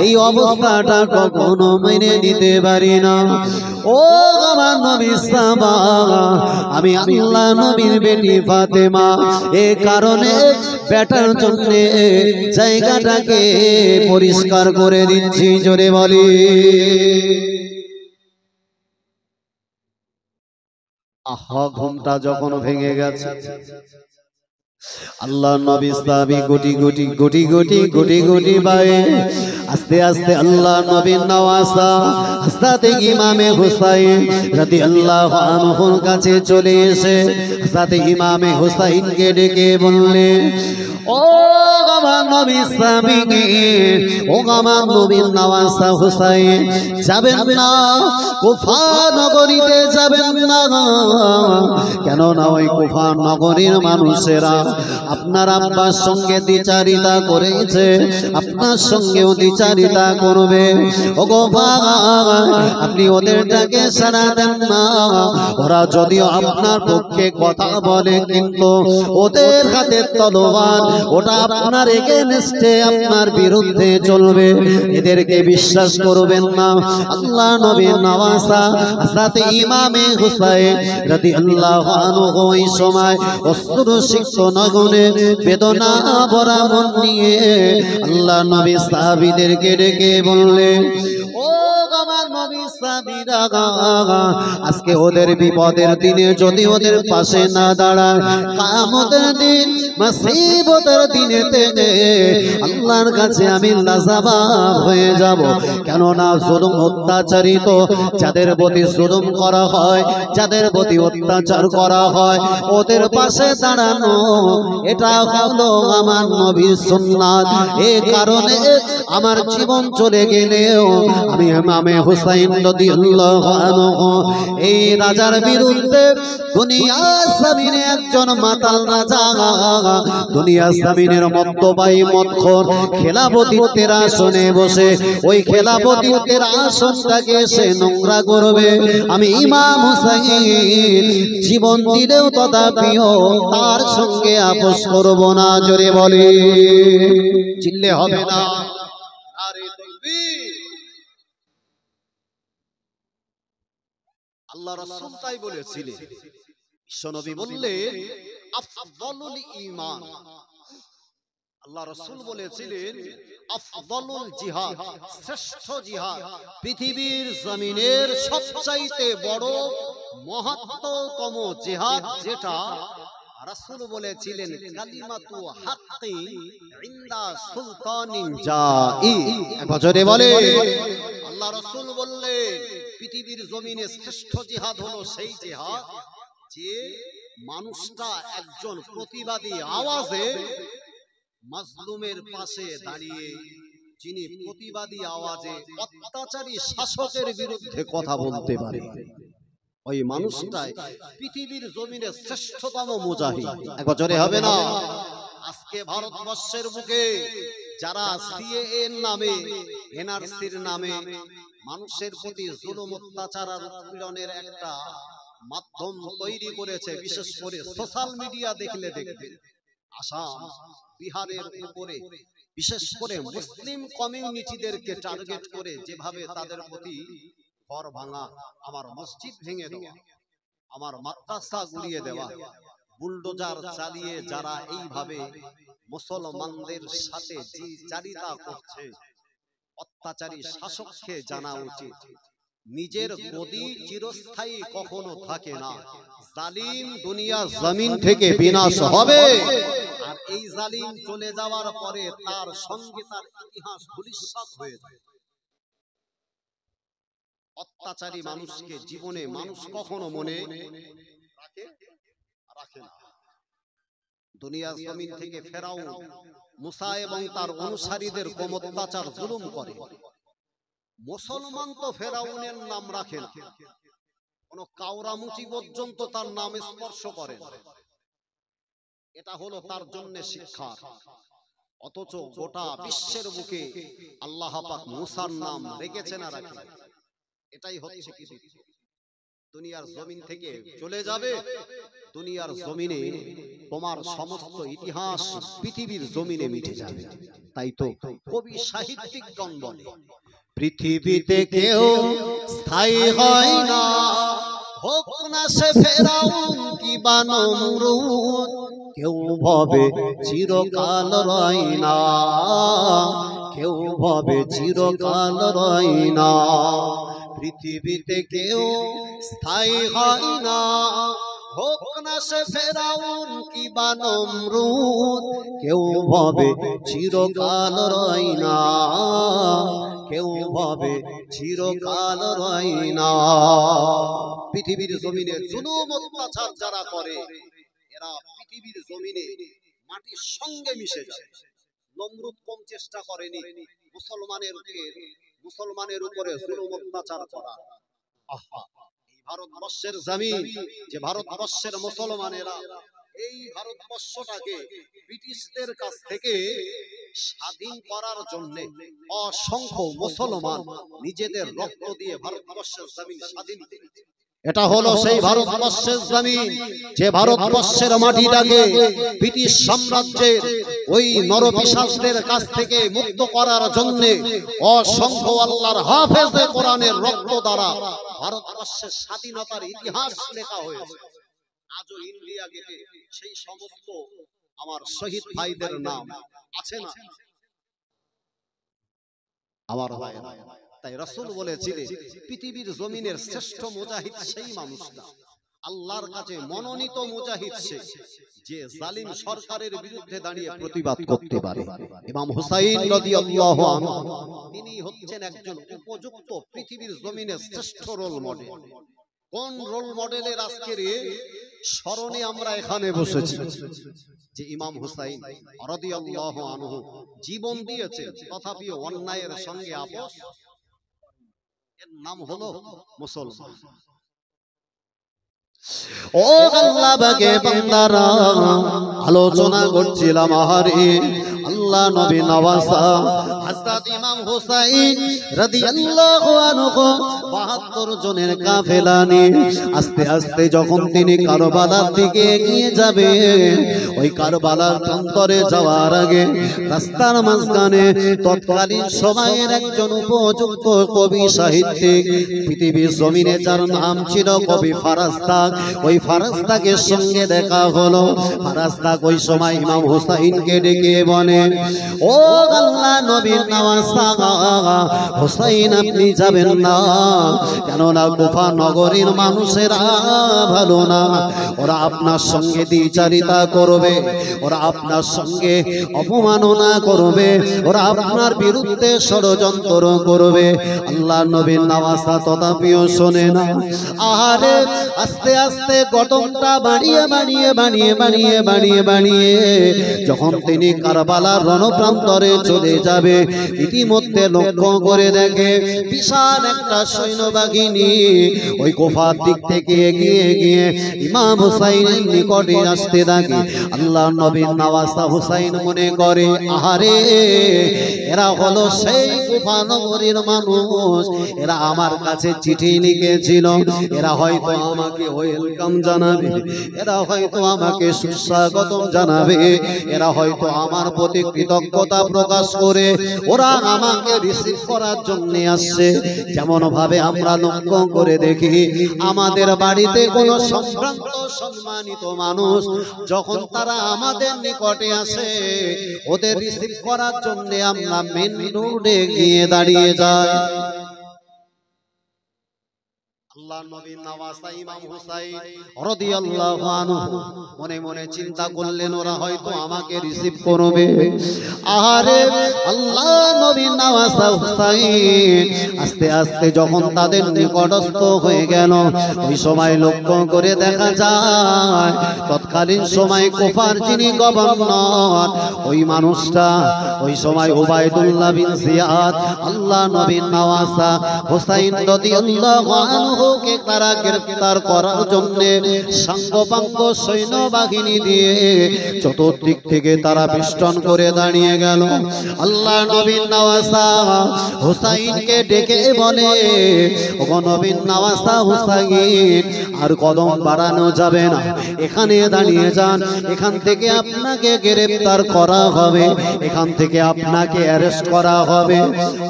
এই অবস্থাটা কখনো মেনে নিতে পারি না। ও আমার নবী সাহাবা, আমি আল্লাহ নবীর বেটি ফাতেমা এ কারণে বেটার জন্য জায়গাটাকে পরিষ্কার করে দিচ্ছি। জোরে বলি আহা, ঘুমটা যখন ভেঙে গেছে আল্লাহ নবী সাহাবী গুটি গুটি গুটি গুটি গুটি গুটি বায়ে আস্তে আস্তে আল্লাহ নবীর নওয়াসা হযরত ইমামে হুসাইন রাদিয়াল্লাহু আনহুর কাছে চলে এসে হযরত ইমামে হুসাইনকে ডেকে বললেন, ও আমার নবী সাহাবী, ও আমার নবীর নওয়াসা হুসাইন, যাবেন না কুফা নগরীতে, যাবেন না। কেন না ওই কুফা নগরীর মানুষেরা আপনার আব্বার সঙ্গে দ্বিচারিতা করেছে, আপনার সঙ্গেও দ্বিচারিতা করবে। ও গো ভাই, আপনি ওদেরটাকে সাড়া দেন না। ওরা যদিও আপনার পক্ষে কথা বলে, কিন্তু ওদের হাতে তলোয়ার, ওটা আপনার এগেনস্টে আপনার বিরুদ্ধে চলবে, এদেরকে বিশ্বাস করবেন না। আল্লাহ নবীর নওয়াসা হযরত ইমামে হুসাইন রাদিয়াল্লাহু আনহু ওই সময় অশ্রুসিক্ত নয়নে বেদনা ভরা মন নিয়ে আল্লাহ নবী সাহাবীদেরকে ডেকে বললেন, ও আমার নবী সাহাবীরা, আজকে ওদের বিপদের দিনে যদি ওদের পাশে না দাঁড়ায়, কিয়ামতের দিন মুসিবতের দিনেতে আল্লাহর কাছে আমি লাজবাব হয়ে যাব। কেননা জুলুম অত্যাচারিত যাদের প্রতি জুলুম করা হয়, যাদের প্রতি অত্যাচার করা হয়, ওদের পাশে দাঁড়ানো এটা হলো আমার নবীর সুন্নাত। এই কারণে আমার জীবন চলে গেলেও আমি ইমামে হুসাইন রাদিয়াল্লাহু আনহু এই রাজার বিরুদ্ধে, দুনিয়া জমিনে একজন মাতাল রাজা, দুনিয়া জমিনের মদ্যপায়ী মদখোর খেলাপতিত্বের আসনে বসে ওই খেলাপতিত্বের আসনটাকে সে নোংরা করবে, আমি ইমাম হুসাইন জীবন দিলেও তথাপিও তার সঙ্গে আপোষ করব না। জোরে বলে চিল্লে হবে না। আরে তাকবীর। আল্লাহ রাসূল তাই বলেছিলেন। বিশ্বনবী বললেন আফদালুল ঈমান, আল্লাহ রাসূল বলেছিলেন আফদালুল জিহাদ, শ্রেষ্ঠ জিহাদ, পৃথিবীর জমিনের সবচাইতে বড় মহত্তম জিহাদ যেটা রাসূল বলেছিলেন কালিমাতু হাক্কি ইনদা সুলতানিন জাই। বজরে বলে আল্লাহ রাসূল বললেন পৃথিবীর জমিনে শ্রেষ্ঠ জিহাদ হলো সেই জিহাদ যে মানুষটা একজন প্রতিবাদী আওয়াজে মাজলুমের পাশে দাঁড়িয়ে, যিনি প্রতিবাদী আওয়াজে অত্যাচারী শাসকের বিরুদ্ধে কথা বলতে পারে, ওই মানুষটাই পৃথিবীর জমিনে শ্রেষ্ঠতম মুজাহিদ। এক বছরে হবে না। আজকে ভারতবর্ষের বুকে যারা সিএএ এর নামে, এনআরসির নামে মানুষের প্রতি জুলুম অত্যাচার আর উৎপীড়নের একটা মাধ্যম তৈরি করেছে, বিশেষ করে সোশ্যাল মিডিয়া দেখলে দেখবে আসাম বিহারের উপরে বিশেষ করে মুসলিম কমিউনিটিদেরকে টার্গেট করে যেভাবে তাদের প্রতি ঘর ভাঙা, আমার মসজিদ ভেঙে দেওয়া, আমার মাদ্রাসা গুড়িয়ে দেওয়া, বুলডোজার চালিয়ে যারা এইভাবে মুসলমানদের সাথে যে জারিতা করছে, অত্যাচারী শাসককে জানা উচিত নিজের গদি চিরস্থায়ী কখনো থাকে না, জালিম দুনিয়া জমিন থেকে বিনাশ হবে, আর এই জালিম চলে যাওয়ার পরে তার সঙ্গে তার ইতিহাস ধূলিসাৎ হয়ে যায়। অত্যাচারী মানুষকে জীবনে মানুষ কখনো মনে রাখে না। দুনিয়া জমিন থেকে ফেরাউন মুসা এবং তার অনুসারীদের কম অত্যাচার জুলুম করে, মুসলমান তো ফেরাউনের নাম রাখে না, কোন কাউরামুচি পর্যন্ত তার নাম স্পর্শ করে না। এটা হলো তার জন্য শিক্ষা। অথচ গোটা বিশ্বের বুকে আল্লাহ পাক মুসার নাম রেখেছেন আর রাখেন। এটাই হচ্ছে কি দুনিয়ার জমিন থেকে চলে যাবে, দুনিয়ার জমিনে তোমার সমস্ত ইতিহাস পৃথিবীর জমিনে মিটে যাবে। তাই তো কবি সাহিত্যিকগণ বলে পৃথিবীতে কেউ স্থায়ী হয় না, হোক না সে ফেরাউন কিবা নমরুদ, কেউ ভাবে চিরকাল রয় না, কেউ ভাবে চিরকাল রয় না। পৃথিবীতে কেউ স্থায়ী হয় না, হোক না সে ফেরাউন কিবা নমরুদ, কেউ ভাবে চিরকাল রয় না, কেউ ভাবে চিরকাল রয় না। পৃথিবীর জমিনে জুলুম অত্যাচার যারা করে এরা পৃথিবীর জমিনে মাটির সঙ্গে মিশে যায়। নমরুদ কম চেষ্টা করেনি মুসলমানের উপরে জুলুম অত্যাচার করা। আহা, এই ভারতবর্ষের জমিন, যে ভারতবর্ষের মুসলমানেরা এই ভারতবর্ষটাকে ব্রিটিশদের কাছ থেকে স্বাধীন করার জন্য অসংখ্য মুসলমান নিজেদের রক্ত দিয়ে ভারতবর্ষের জমিন স্বাধীন করেছে। এটা হলো সেই ভারতবর্ষের জমিন, যে ভারতবর্ষের মাটিটাকে ব্রিটিশ সাম্রাজ্যের ওই নরপিশাচদের কাছ থেকে মুক্ত করার জন্য অসংখ্য আল্লাহর হাফেজে কোরআনের রক্ত দ্বারা ভারতবর্ষের স্বাধীনতার ইতিহাস লেখা হয়েছে। আজও ইন্ডিয়া গেটে সেই সমস্ত আমার শহীদ ভাইদের নাম আছে না আমার ভাই। তাই রাসূল বলেছিলেন পৃথিবীর জমিনের শ্রেষ্ঠ মুজাহিদ সেই মানুষটা, আল্লাহর কাছে মনোনীত মুজাহিদ সে, যে জালিম সরকারের বিরুদ্ধে দাঁড়িয়ে প্রতিবাদ করতে পারে। ইমাম হুসাইন রাদিয়াল্লাহু আনহু তিনি হচ্ছেন একজন উপযুক্ত পৃথিবীর জমিনের শ্রেষ্ঠ রোল মডেল। কোন রোল মডেলের আজকের স্মরণে আমরা এখানে বসেছি? যে ইমাম হুসাইন রাদিয়াল্লাহু আনহু জীবন দিয়েছেন, তথাপিও অন্যায়ের সঙ্গে আপোষ, এর নাম হলো মুসলমান। ও আল্লাহ বাগে বান্দারা, আলোচনা করছিলাম আহারে আল্লাহ নবী নওয়াজা হযরত ইমাম হুসাইন রাদিয়াল্লাহু আনহু ৭২ জনের কাফেলা নিয়ে আস্তে আস্তে যখন তিনি কারবালার দিকে এগিয়ে যাবে, ওই কারবালার প্রান্তরে যাওয়ার আগে রাস্তার মাঝখানে তৎকালীন সময়ের একজন উপযুক্ত কবি সাহিত্যিক, পৃথিবীর জমিনে যার নাম ছিল কবি ফারাস্তাক, ওই ফারাস্তাকের সঙ্গে দেখা হলো। ফারাস্তাক ওই সময় ইমাম হুসাইনকে ডেকে বলে, ও আল্লাহ নবীর নওয়াজা হুসাইন, আপনি যাবেন না, কেননা কুফা নগরীর মানুষেরা ভালো না, ওরা আপনার সঙ্গে দ্বিচারিতা করবে, ওরা আপনার সঙ্গে অপমাননা করবে, ওরা আপনার বিরুদ্ধে ষড়যন্ত্র করবে। আল্লাহ নবীর নওয়াজা তথাপিও শোনে না। আহারে আস্তে আস্তে গতমটা বাড়িয়ে বাড়িয়ে বাড়িয়ে বাড়িয়ে বাড়িয়ে বাড়িয়ে যখন তিনি কারবালার রণপ্রান্তরে চলে যাবে, ইতিমধ্যে লক্ষ্য করে দেখে বিশাল একটা সৈন্যবাহিনী ওই কুফার দিক থেকে এগিয়ে গিয়ে ইমাম হুসাইনের নিকটে আসতে থাকে। আল্লাহ নবীর নওয়াজা হুসাইন মনে করে, আহারে এরা হলো সেই কুফা নগরীর মানুষ, এরা আমার কাছে চিঠি লিখেছিল, এরা হয়তো আমাকে ওয়েলকাম জানাবে, এরা হয়তো আমাকে সুস্বাগতম জানাবে, এরা হয়তো আমার প্রতি কৃতজ্ঞতা প্রকাশ করে ওরা আমাকে রিসিভ করার জন্য আসছে। যেমন ভাবে আমরা লক্ষ্য করে দেখি আমাদের বাড়িতে কোনো সম্ভ্রান্ত সম্মানিত মানুষ যখন তারা আমাদের নিকটে আসে, ওদের রিসিভ করার জন্য আমরা মেন রোডে গিয়ে দাঁড়িয়ে যাই। আল্লাহ নবীর নওয়াজা ইমাম হুসাইন রাদিয়াল্লাহু আনহু মনে মনে চিন্তা করলেন, ওরা হয়তো আমাকে রিসিভ করবে। আহারে আল্লাহ নবীর নওয়াজা হুসাইন আস্তে আস্তে যখন তাদের নিকটস্থ হয়ে গেল, ওই সময় লক্ষ্য করে দেখা যায় তৎকালীন সময় কুফার যিনি গভর্নর, ওই মানুষটা ওই সময় উবাইদুল্লাহ বিন জিয়াদ আল্লাহ নবীর নওয়াজা হুসাইন রাদিয়াল্লাহু আনহু কে তারা গ্রেফতার করার জন্য সাঙ্গপাঙ্গ সৈন্যবাহিনী দিয়ে চতুর্দিক থেকে তারা বেষ্টন করে দাঁড়িয়ে গেল। আল্লাহ নবীর নওয়াজা হুসাইনকে ডেকে বলে, ও নবীর নওয়াজা হুসাইন, আর কদম বাড়ানো যাবে না, এখানে দাঁড়িয়ে যান, এখান থেকে আপনাকে গ্রেফতার করা হবে, এখান থেকে আপনাকে অ্যারেস্ট করা হবে।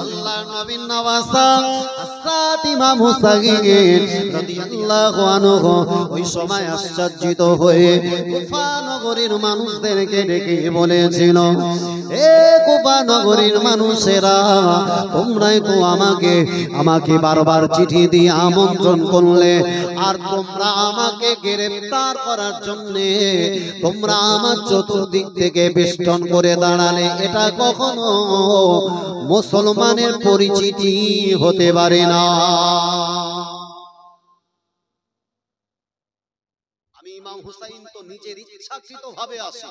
আল্লাহ নবীর নওয়াজা হযরত ইমাম হুসাইন রাদিয়াল্লাহু আনহু ওই সময় আশ্চর্যিত হয়ে কুফা নগরীর মানুষদেরকে ডেকে বলেছিল, এ কুফা নগরীর মানুষেরা, তোমরাই তো আমাকে বারবার চিঠি দিয়ে আমন্ত্রণ করলে, আর তোমরা আমাকে গ্রেফতার করার জন্য তোমরা আমার চতুর্দিক থেকে বেষ্টন করে দাঁড়ালে, এটা কখনো মুসলমানের পরিচিতি হতে পারে না। আমি ইমাম হুসাইন তো নিজের ইচ্ছাকৃত ভাবে আসি,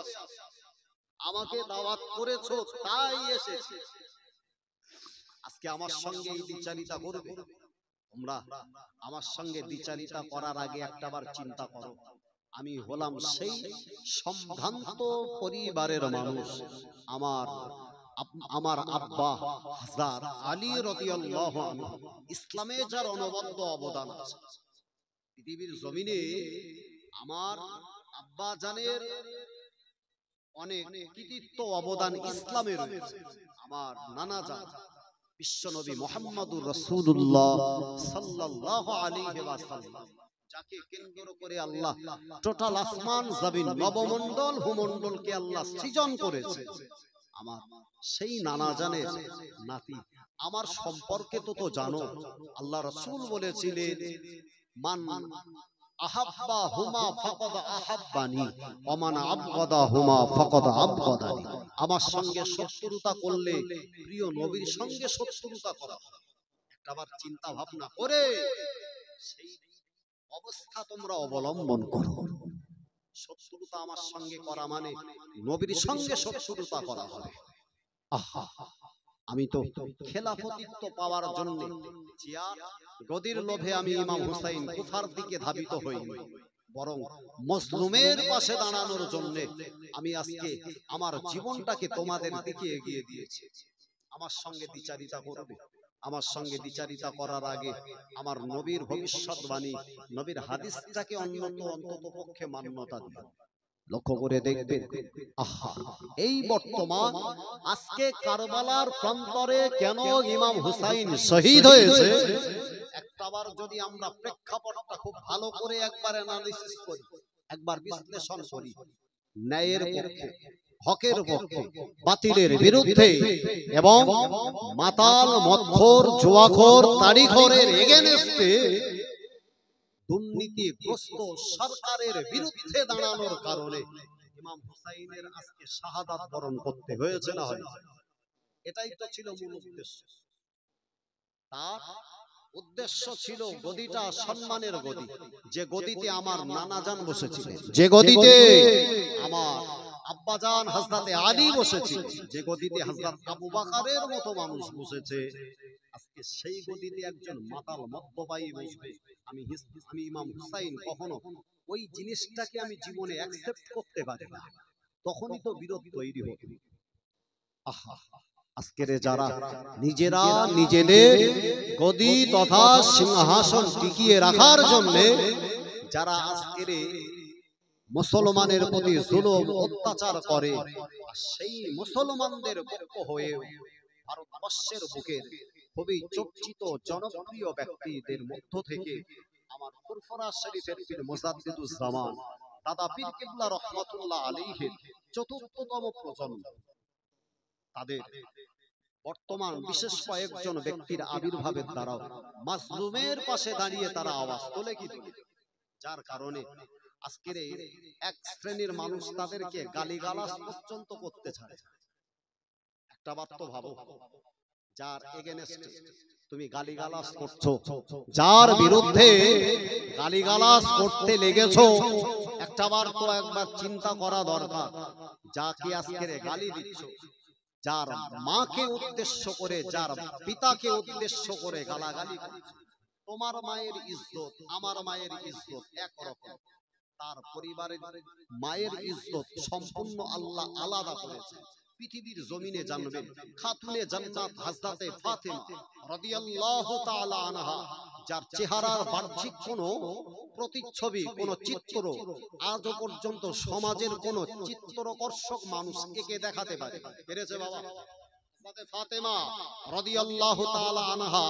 আমাকে দাওয়াত করেছো তাই এসেছি, আজকে আমার সঙ্গে এই দ্বিচারিতা করবে। তোমরা আমার সঙ্গে দ্বিচারিতা করার আগে একটাবার চিন্তা করো, আমি হলাম সেই সম্ভ্রান্ত পরিবারের মানুষ, আমার আব্বা হযরত আলী রাদিয়াল্লাহু আনহু ইসলামে যার অনবদ্য অবদান আছে, পৃথিবীর জমিনে আমার আব্বা জানের অনেক কৃতিত্ব অবদান ইসলামের রয়েছে। আমার নানা জান বিশ্বনবী মুহাম্মদুর রাসূলুল্লাহ সাল্লাল্লাহু আলাইহি ওয়াসাল্লাম, যাকে কেন্দ্র করে আল্লাহ টোটাল আসমান জমিন নবমণ্ডল ভূমণ্ডলকে আল্লাহ সৃজন করেছে, আমার সেই নানা জানের নাতি। আমার সম্পর্কে তো জানো, আল্লাহ রাসূল বলেছিলেন, মান আহাব্বা হুমা ফাকাদ আহাব্বানি ওয়া মান আবগাদা হুমা ফাকাদ আবগাদানি। আমার সঙ্গে শত্রুতা করলে প্রিয় নবীর সঙ্গে শত্রুতা করা। একবার চিন্তা ভাবনা করে সেই অবস্থা তোমরা অবলম্বন করো। শত্রুতা আমার সঙ্গে করা মানে নবীর সঙ্গে শত্রুতা করা হবে। আহা, আমি তো খেলাফতিত্ব পাওয়ার জন্য চেয়ার গদির লোভে আমি ইমাম হুসাইন কুফার দিকে ধাবিত হইনি, বরং মজলুমের পাশে দাঁড়ানোর জন্য আমি আজকে আমার জীবনটাকে তোমাদের দিকে এগিয়ে দিয়েছি। আমার সঙ্গে দ্বিচারিতা করবে। আমার সঙ্গে দ্বিচারিতা করার আগে আমার নবীর ভবিষ্যৎবাণী, নবীর হাদিসটাকে অন্তত পক্ষে মান্যতা দিন। লক্ষ্য করে দেখবেন, আহা, এই বর্তমান আজকে কারবালার প্রান্তরে কেন ইমাম হুসাইন শহীদ হয়েছে, একটাবার যদি আমরা প্রেক্ষাপটটা খুব ভালো করে একবার অ্যানালিসিস করি, একবার বিশ্লেষণ করি, ন্যায়ের পক্ষে, হকের পক্ষে, বাতিলের বিরুদ্ধে এবং মাতাল মদখোর জুয়াখোর তাড়িখোরের এগেনস্টে দুর্নীতিগ্রস্ত সরকারের বিরুদ্ধে দাঁড়ানোর কারণে ইমাম হুসাইনের আজকে শাহাদাত বরণ করতে হয়েছে না হয়? এটাই তো ছিল মূল উদ্দেশ্য। তার উদ্দেশ্য ছিল গদিটা সম্মানের গদি, যে গদিতে আমার নানা জান বসেছিলেন, যে গদিতে আমার আব্বাজান হযরতে আলী বসেছিলেন, যে গদিতে হযরত আবু বকরের মতো মানুষ বসেছে, আজকে সেই গদিতে একজন মাতাল মদ্যপায়ী বসবে। আমি ইমাম হুসাইন কখনো ওই জিনিসটাকে আমি জীবনে অ্যাকসেপ্ট করতে পারি না। তখনই তো বিরোধ তৈরি হবে। আহা, আজকের যারা নিজেরা নিজেদের গদি তথা সিংহাসন টিকিয়ে রাখার জন্য যারা আজকের মুসলমানের প্রতি জুলুম অত্যাচার করে, সেই মুসলমানদের পক্ষ হয়ে ভারতবর্ষের বুকে খুবই চর্চিত জনপ্রিয় ব্যক্তিদের মধ্য থেকে আমার ফুরফুরা শরীফের পীর মুজাদ্দিদুজ জামান দাদা পীর কিবলা রহমাতুল্লাহ আলাইহির চতুর্থতম প্রজন্ম, তাদের বর্তমান বিশেষ কয়েকজন ব্যক্তির আবির্ভাবের দ্বারা মাজলুমের পাশে দাঁড়িয়ে তারা আওয়াজ তোলে কি তোলে, যার কারণে আজকের এক শ্রেণীর মানুষ তাদেরকে গালিগালাজ পর্যন্ত করতে ছাড়ে। একটা বার তো ভাবো, যার এগেনস্টে তুমি গালিগালাজ করছো, যার বিরুদ্ধে গালিগালাজ করতে লেগেছো, একটাবার তো একবার চিন্তা করা দরকার, যাকে আজকে গালি দিচ্ছ, যার মাকে উদ্দেশ্য করে, যার পিতাকে উদ্দেশ্য করে গালাগালি করছো, তোমার মায়ের ইজ্জত আমার মায়ের ইজ্জত একরকম, তার পরিবারের মায়ের ইজ্জত সম্পূর্ণ আল্লাহ আলাদা করেছে। পৃথিবীর জমিনে জানবেন খাতুনে জান্নাত হযরতে ফাতেমা রাদিয়াল্লাহু তাআলা আনহা, যার চেহারার বাহ্যিক কোনো প্রতিচ্ছবি, কোনো চিত্র আজও পর্যন্ত সমাজের কোনো চিত্রকর্ষক মানুষ একে দেখাতে পারে পেরেছে বাবা? হযরতে ফাতেমা রাদিয়াল্লাহু তাআলা আনহা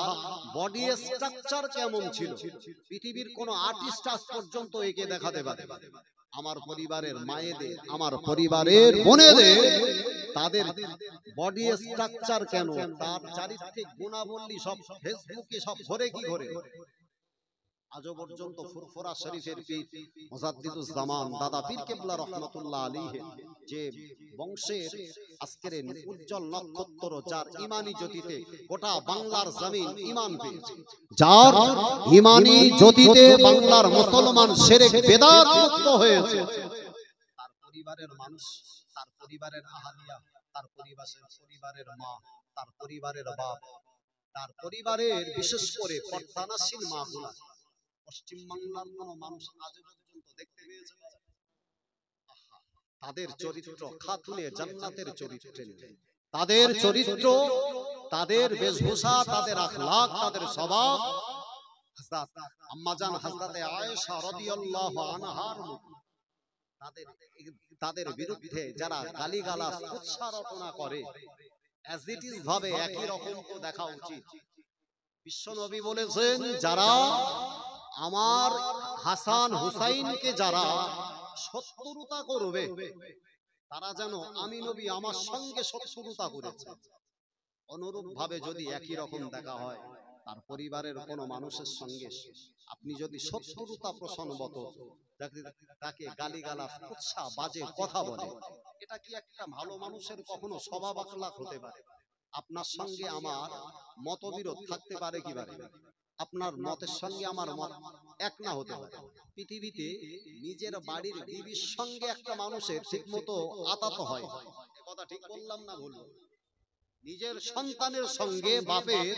বডি স্ট্রাকচার কেমন ছিল, পৃথিবীর কোনো আর্টিস্ট আজ পর্যন্ত একে দেখাতে পারে? আমার পরিবারের মায়েদের, আমার পরিবারের বোনেদের তাদের বডি স্ট্রাকচার কেন, তার চারিত্রিক গুণাবলী সব ফেসবুকে সব ঘরে কি ঘরে। আজও পর্যন্ত ফুরফুরা শরীফের পীর মুজাদ্দিদুজ জামান দাদা পীর কিবলা রহমাতুল্লাহ আলাইহি যে বংশের আজকের উজ্জ্বল নক্ষত্র, যার ঈমানি জ্যোতিতে গোটা বাংলার জমিন ঈমান পেয়েছে, যার ঈমানি জ্যোতিতে বাংলার মুসলমান শিরক বিদআত মুক্ত হয়েছে, তার পরিবারের মানুষ, তার পরিবারের আহলিয়া, তার পরিবারের মা, তার পরিবারের বাপ, তার পরিবারের বিশেষ করে পর্দানাসীন মাগুলা পশ্চিম বাংলার কোন মানুষ আজ পর্যন্ত দেখতে পেয়েছে? তাদের চরিত্র খাতুনে জান্নাতের চরিত্রে, তাদের চরিত্র, তাদের বেশভূষা, তাদের আখলাক, তাদের স্বভাব হযরত আম্মাজান হযরতে আয়েশা রাদিয়াল্লাহু আনহার তাদের বিরুদ্ধে যারা গালিগালাজ উচ্চারণা করে অ্যাজ ইট ইজ ভাবে একই রকম তো দেখা উচিত। বিশ্বনবী বলেছেন, যারা আমার হাসান হুসাইনকে যারা শত্রুতা করবে তারা যেন আমি নবী আমার সঙ্গে শত্রুতা করেছে। অনুরূপ ভাবে যদি একই রকম দেখা হয় তার পরিবারের কোনো মানুষের সঙ্গে আপনি যদি শত্রুতা প্রসঙ্গত তাকে গালিগালাজ কুৎসা বাজে কথা বলে, এটা কি একটা ভালো মানুষের কখনো স্বভাব আখলাক হতে পারে? আপনার সঙ্গে আমার মতবিরোধ থাকতে পারে কি পারে, আপনার মতের সঙ্গে আমার মত এক না হতে পারে। পৃথিবীতে নিজের বাড়ির বিবির সঙ্গে একটা মানুষের ঠিকমতো আতাত হয়, কথা ঠিক বললাম না ভুল? নিজের সন্তানের সঙ্গে বাপের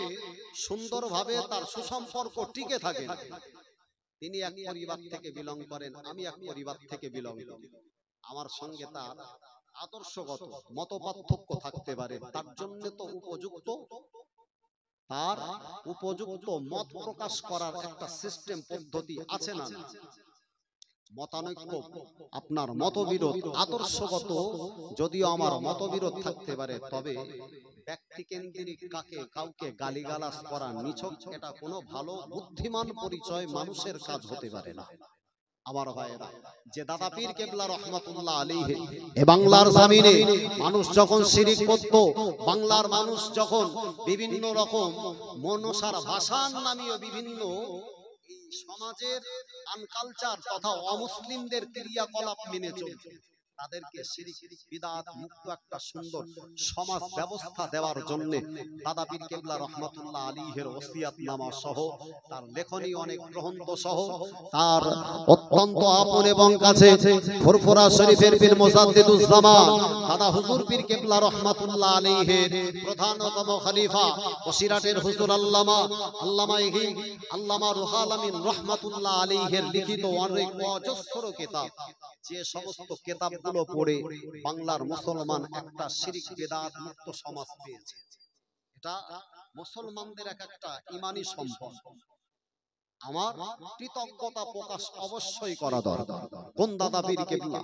সুন্দরভাবে তার সুসম্পর্ক টিকে থাকে। তিনি এক পরিবার থেকে বিলং করেন, আমি এক পরিবার থেকে বিলং করি, আমার সঙ্গে তার আদর্শগত মত পার্থক্য থাকতে পারে, তার জন্য তো উপযুক্ত মত প্রকাশ করার একটা সিস্টেম পদ্ধতি আছে না? মতানৈক্য, আপনার মতবিরোধ আদর্শগত যদিও আমার মতবিরোধ থাকতে পারে, তবে ব্যক্তিকেন্দ্রিক কাউকে গালিগালাজ করা নিছক এটা কোনো ভালো বুদ্ধিমান পরিচয় মানুষের কাজ হতে পারে না। আমার ভাইয়েরা, যে দাদা পীর কেবলা রহমাতুল্লাহ আলাইহি এ বাংলার জমিনে মানুষ যখন শিরিক করত, বাংলার মানুষ যখন বিভিন্ন রকম মনসার ভাষার নামীয় বিভিন্ন এই সমাজের আনকালচার তথা অমুসলিমদের ক্রিয়াকলাপ মেনে চলত, তাদেরকে শিরিক বিদআত মুক্ত একটা সুন্দর সমাজ ব্যবস্থা দেওয়ার জন্য দাদা পীর কেবলা রহমাতুল্লাহ আলাইহির ওসিয়াতনামা সহ তার লেখনী অনেক গ্রন্থ সহ তার অত্যন্ত আপন এবং কাছে ফুরফুরা শরীফের পীর মুজাদ্দিদুজ জামান দাদা হুজুর পীর কেবলা রহমাতুল্লাহ আলাইহির প্রধানতম খলিফা বসিরাটের হুজুর আল্লামা রুহুল আমিন রহমাতুল্লাহ আলাইহির লিখিত অনেক অজস্র কিতাব, যে সমস্ত কিতাবগুলো পড়ে বাংলার মুসলমান একটা শিরিক বিদআত মুক্ত সমাজ পেয়েছে, এটা মুসলমানদের একটা ঈমানি সম্পদ। আমার কৃতজ্ঞতা প্রকাশ অবশ্যই করা দরকার। কোন দাদা পীর কেবলা?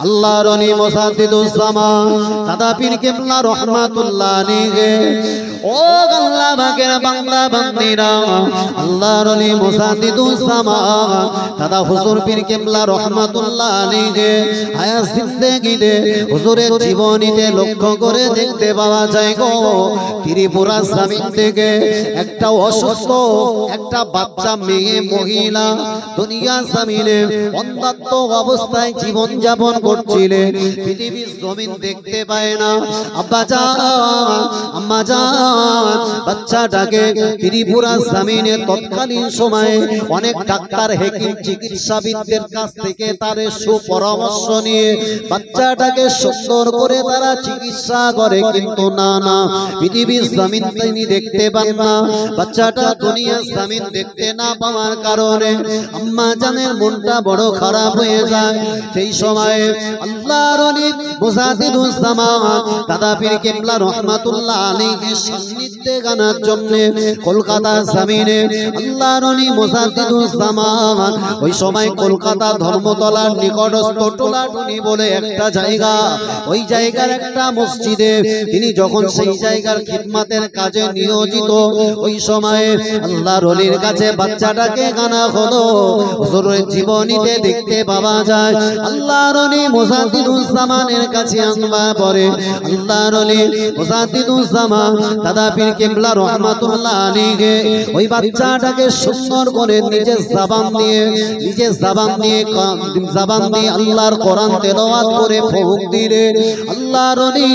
আল্লাহর ওলি মুজাদ্দিদুজ জামান দাদা পীর কেবলা রহমাতুল্লাহ আলাইহি। ও আল্লাহ পাকের বাংলা বান্দিরা, আল্লাহর ওলি মুজাদ্দিদুজ জামান দাদা হুজুর পীর কেবলা রহমাতুল্লাহ আলাইহি হায়াত জিন্দেগিতে হুজুরের জীবনীতে লক্ষ্য করে দেখতে পাওয়া যায় গো, ত্রিপুরা জমিন থেকে একটা অসুস্থ একটা বাচ্চা মেয়ে মহিলা দুনিয়া জমিনে অন্ধত্ব অবস্থায় জীবন যাপন করছিলেন, পৃথিবীর জমিন দেখতে পায় না। আব্বা জান আম্মা জান বাচ্চাটাকে ত্রিপুরা জমিনে তৎকালীন সময়ে অনেক ডাক্তার হেকিম চিকিৎসাবিদদের কাছ থেকে তার সুপরামর্শ নিয়ে বাচ্চাটাকে সুন্দর করে তারা চিকিৎসা করে, কিন্তু না পৃথিবীর জমিন তিনি দেখতে পান না। বাচ্চাটা দুনিয়ার জমিন দেখতে না পাওয়ার কারণে আম্মা জানের মনটা বড় খারাপ হয়ে যায়। সেই সময়ে আল্লাহর ওলি মুজাদ্দিদুজ জামান দাদা পীর কেবলা রহমাতুল্লাহ আলাইহির সান্নিধ্যে গানার জন্য কলকাতা জমিনে আল্লাহর ওলি মুজাদ্দিদুজ জামান ওই সময় কলকাতা ধর্মতলার নিকটস্থ টোলাটুনি বলে একটা জায়গা, ওই জায়গার একটা মসজিদে তিনি যখন সেই জায়গার খিদমতের কাজে নিয়োজিত, ওই সময়ে আল্লাহর ওলির কাছে বাচ্চাটাকে গানা হলো। হুজুরের জীবনীতে দেখতে পাওয়া যায় আল্লাহর ওলি মুজাদ্দিদুজ জামানের কাছে আনবার পরে আল্লাহর ওলি মুজাদ্দিদুজ জামান দাদা পীর কেবলা রহমাতুল্লাহ আলাইহি ওই বাচ্চাটাকে সুন্দর করে নিজের জবান দিয়ে আল্লাহর কোরআন তেলাওয়াত করে ফুঁক দিলে আল্লাহর ওলি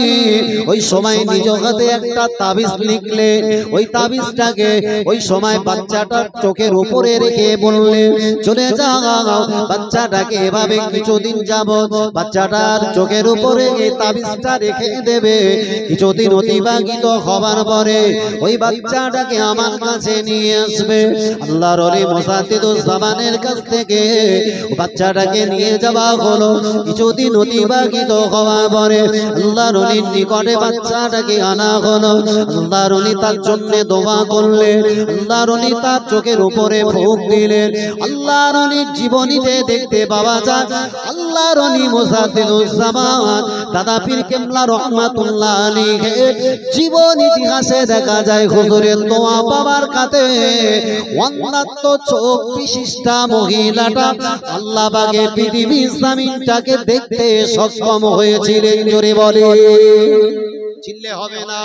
ওই সময় নিজ হাতে একটা তাবিজ লিখলেন। ওই তাবিজটাকে ওই সময় বাচ্চাটার চোখের উপরে রেখে বললেন, চলে যাও। বাচ্চাটাকে এভাবে কিছুদিন যাবত বাচ্চাটার চোখের উপরে এই তাবিজটা রেখে দেবে। কিছুদিন অতিবাহিত হবার পরে ওই বাচ্চাটাকে আমার কাছে নিয়ে আসবে। আল্লাহর ওলি মুসাদ্দিদুজ্জামানের কাছ থেকে বাচ্চাটাকে নিয়ে যাওয়া হলো। কিছুদিন অতিবাহিত হওয়ার পরে আল্লাহর ওলির নিকটে বাচ্চাটাকে আনা হলো। আল্লাহর ওলি তার জন্য দোয়া করলেন, আল্লাহর ওলি তার চোখের উপরে ফুঁক দিলেন। আল্লাহর ওলির জীবনীতে দেখতে পাওয়া যায়, আল্লাহর ওলি মুসাদ্দিদুজ্জামান দাদা পীর কেবলা রহমাতুল্লাহ আলাইহির জীবন ইতিহাসে দেখা যায় হুজুরের দোয়া পাওয়ার কাতে অন্যান্য চোখ বিশিষ্টা মহিলাটা আল্লাহ পাকের পৃথিবী জমিনটাকে দেখতে সক্ষম হয়েছিলেন। জোরে বলে চিল্লে হবে না,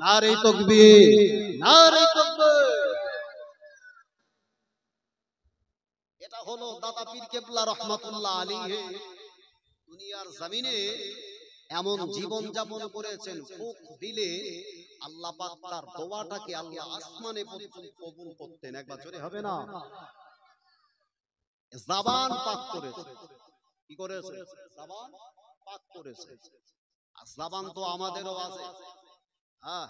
নারে তাকবীর, নারে তাকবীর। এটা হলো দাদা পীর কেবলা রহমাতুল্লাহ আলাইহি দুনিয়ার জমিনে এমন জীবন যাপন করেছেন, ফুঁক দিলে আল্লাহ পাক তার দোয়াটাকে আল্লাহ আসমানে পর্যন্ত কবুল করতেন। একবার জোরে হবে না, জবান পাক করেছে। কি করেছে? জবান পাক করেছে। আর জবান তো আমাদেরও আছে। হ্যাঁ,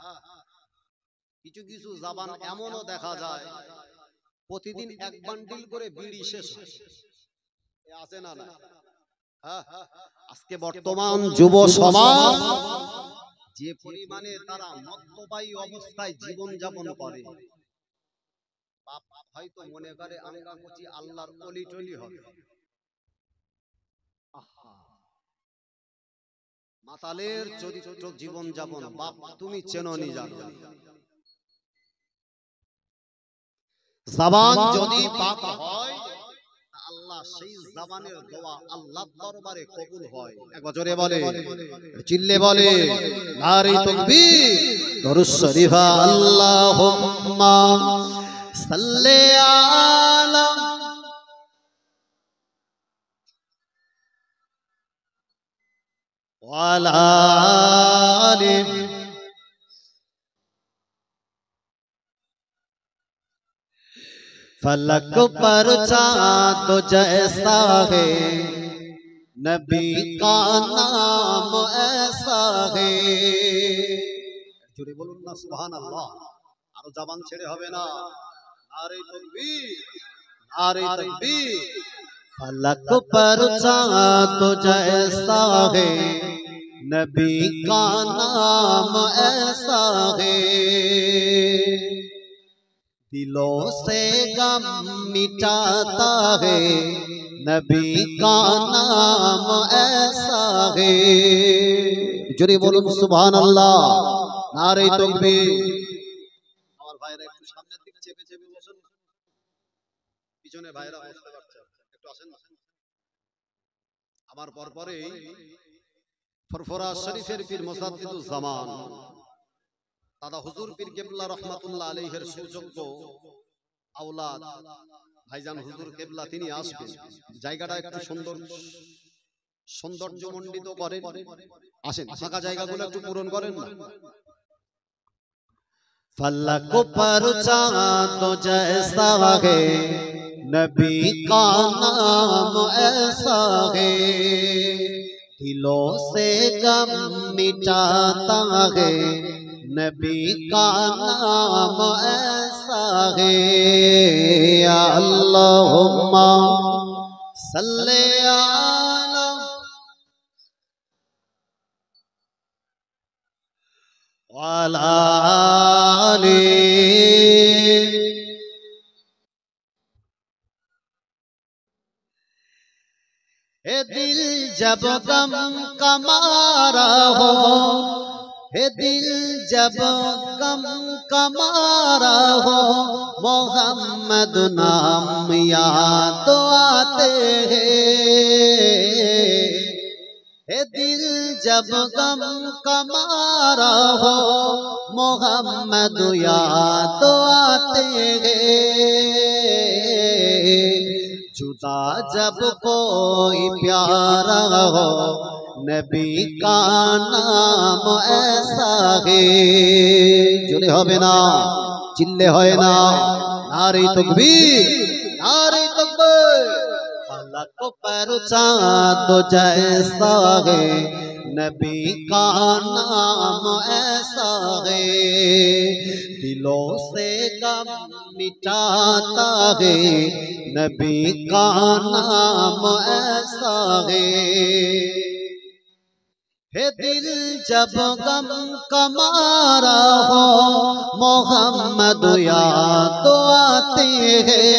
কিছু কিছু জবান এমনও দেখা যায় প্রতিদিন এক বান্ডিল করে বিড়ি শেষ আছে না না। আজকে বর্তমান যুব সমাজ যে পরিমাণে তারা মদ্যপায়ী অবস্থায় জীবন যাপন করে, বাপ হয়তো মনে করে আমরা করছি আল্লাহর ওলি টলি হবে। মাতালের চরিত্র জীবন যাপন বাপ তুমি চেননি জানো। জবান যদি পাক হয় আল্লাহ সেই জবানের দোয়া আল্লাহর দরবারে কবুল হয়। একবার জোরে বলে, চিল্লে বলে নারে তাকবীর, দরুদ শরীফ আল্লাহুম্মা সাল্লি আলা ওয়ালা আলি फलक पर चाँद जैसा है, नबी का नाम ऐसा है। জোরে বলুন না সুবহানাল্লাহ। আরো জবান ছেড়ে হবে না, নারে তাকবীর, নারে তাকবীর। फलक पर चाँद जैसा है, नबी का नाम ऐसा है। दिलों से गम मिटाता है, नबी का नाम ऐसा है। जोरे बोलूं सुभान अल्लाह, नारे तकबीर। আমার ভাইরা একটু সামনের দিকে চেপে চেপে বসুন, পিছনে ভাইরা বসতে পারছে একটু আসেন না। আমার পরপরে ফরফরা শরীফের পীর মুসাদ্দিদুজ্জামান দাদা হুজুর পীর কেবলা রহমাতুল্লাহ আলাইহির সুযোগ্য আওলাদ ভাইজান হুজুর কেবলা তিনি আসবেন। জায়গাটা একটু সৌন্দর্যমণ্ডিত করেন। আসেন, ফাঁকা জায়গাগুলো একটু পূরণ করেন না। फलक पर चाँद जैसा है, नबी का नाम ऐसा है। दिलों से गम मिटाता है, नबी का नाम ऐसा है। या अल्लाहुम्मा सल्ले अला वाला आले। ए दिल जब गम कमारा हो, हे दिल जब गम कमारा हो, मोहम्मद नाम याद आते हैं। हे दिल जब गम कमारा हो, मोहम्मद याद आते हैं। जुदा जब कोई प्यारा हो, नबी का नाम ऐसा है। जुले होबे ना, चिल्ले होए ना, नारे तकबीर, नारे तकबीर। फलक पर चाँद जैसा है, नबी का नाम ऐसा है, दिलों से गम मिटाता है, नबी का नाम ऐसा है दिल जब गम कमारा हो, मोहम्मद याद आते हैं,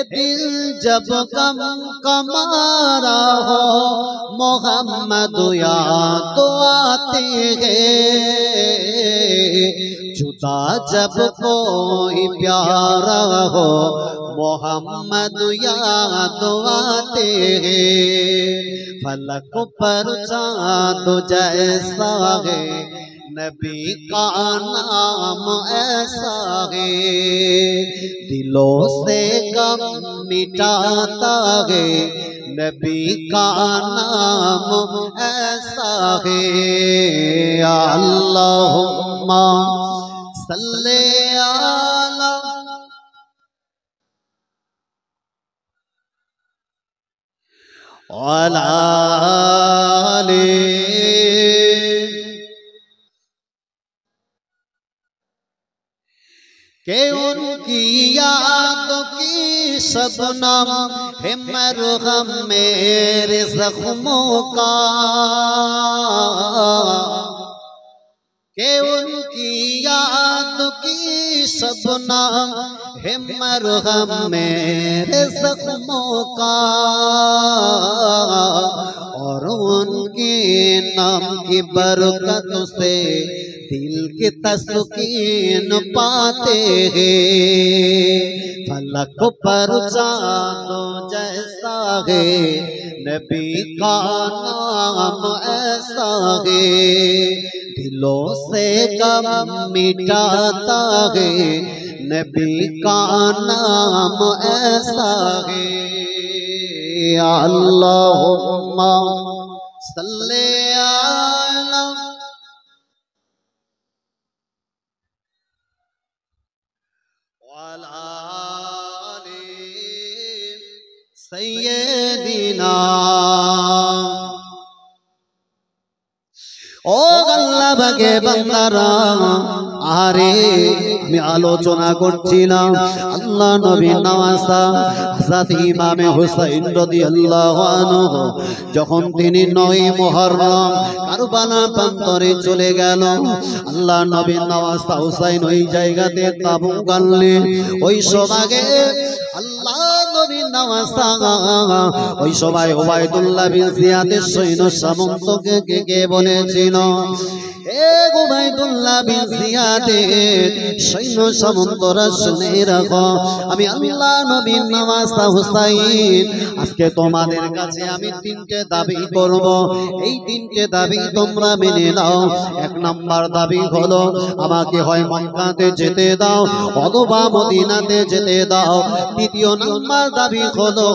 दिल जब गम कमारा हो, मोहम्मद याद आते हैं, जुदा जब कोई प्यारा हो, मोहम्मद याद आते हैं, फलक पर चाँद जैसा है, नबी का नाम ऐसा है, दिलों से गम मिटाता है, नबी का नाम ऐसा है। अल्लाहुम्मा सल्ले अला आले के उनकी याद की शबनम है मरहम मेरे जख्मों का, के उनकी याद की शबनम है मरहम मेरे जख्मों का, और उनके नाम की बरकत से दिल की तस्कीन पाते हैं, फलक पर चाँद जैसा है, नबी का नाम ऐसा है, दिलों से गम मिटाता है, नबी का नाम ऐसा है। अल्लाहुम्मा सल्ले अला सैयदीना। ओ अल्लाह बगे बंदारा, আরে আমি আলোচনা করছিলাম আল্লাহ নবীর নওয়াজা হযরত ইমামে হুসাইন রাদিয়াল্লাহু আনহু যখন তিনি 9 মুহররম কারবালা প্রান্তরে চলে গেল, আল্লাহ নবীর নওয়াজা হুসাইন ওই জায়গাতে তাবু গাড়লেন। ওই সভাগে আল্লাহ নবীর নওয়াজা ওই সভায় ওবাইদুল্লাহ বিন জিয়াদের সৈন্য সামন্তকে কে বলেছিল, এ ওবাইদুল্লাহ বিন জিয়াদের সৈন্য সামন্তরা শুনে রাখো, আমি আল্লাহ নবীর নওয়াজা হুসাইন আজকে তোমাদের কাছে আমি 3টে দাবি করব, এই 3টে দাবি তোমরা মেনে নাও। 1 নাম্বার দাবি হলো আমাকে হয় মক্কাতে যেতে দাও অথবা মদিনাতে যেতে দাও। 2য় নাম্বার দাবি হলো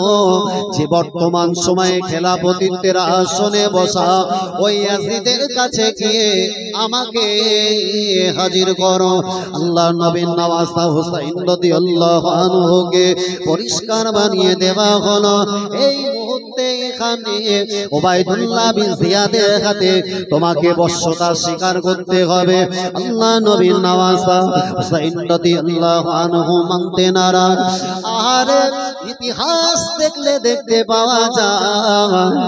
যে বর্তমান সময়ে খেলাফতের আসনে বসা ওই ইয়াজিদের কাছে গিয়ে আমাকে হাজির করো। আল্লাহ নবীর নওয়াজা হুসাইন রাদিয়াল্লাহু আনহুকে পরিষ্কার বানিয়ে দেওয়া হলো। এই মুহূর্তে এখানে ওবাইদুল্লাহ বিন জিয়াদের হাতে তোমাকে বশ্যতা স্বীকার করতে হবে। আল্লাহ নবীর নওয়াজা হুসাইন রাদিয়াল্লাহু আনহু মানতে নারাজ। আর ইতিহাস দেখলে দেখতে পাওয়া যায়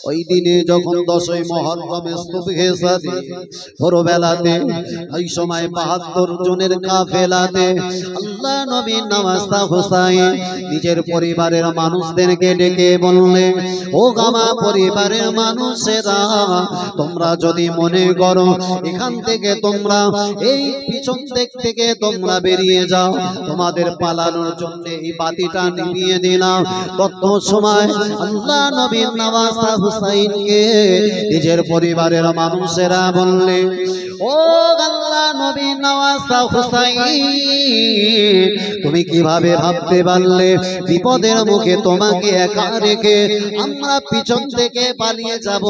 ওই দিনে যখন 10ই মুহররমের সুবহে সাদি ভোরবেলাতে এই সময় 72 জনের কাফেলাতে আল্লাহ নবীর নওয়াজা হুসাইন নিজের পরিবারের মানুষদেরকে ডেকে বললেন, ও গামা পরিবারের মানুষেরা, তোমরা যদি মনে করো এখান থেকে তোমরা এই পিছন দিক থেকে তোমরা বেরিয়ে যাও, তোমাদের পালানোর জন্য এই বাতিটা নিভিয়ে দিলাম। তত সময় আল্লাহ নবীর নওয়াজা হুসাইনকে নিজের পরিবারের মানুষেরা বললেন, ও আল্লাহ আল্লাহ নবী নওয়াজ হুসাইন, তুমি কিভাবে ভাবতে পারলে বিপদের মুখে তোমাকে একা রেখে আমরা পিছন থেকে পালিয়ে যাব?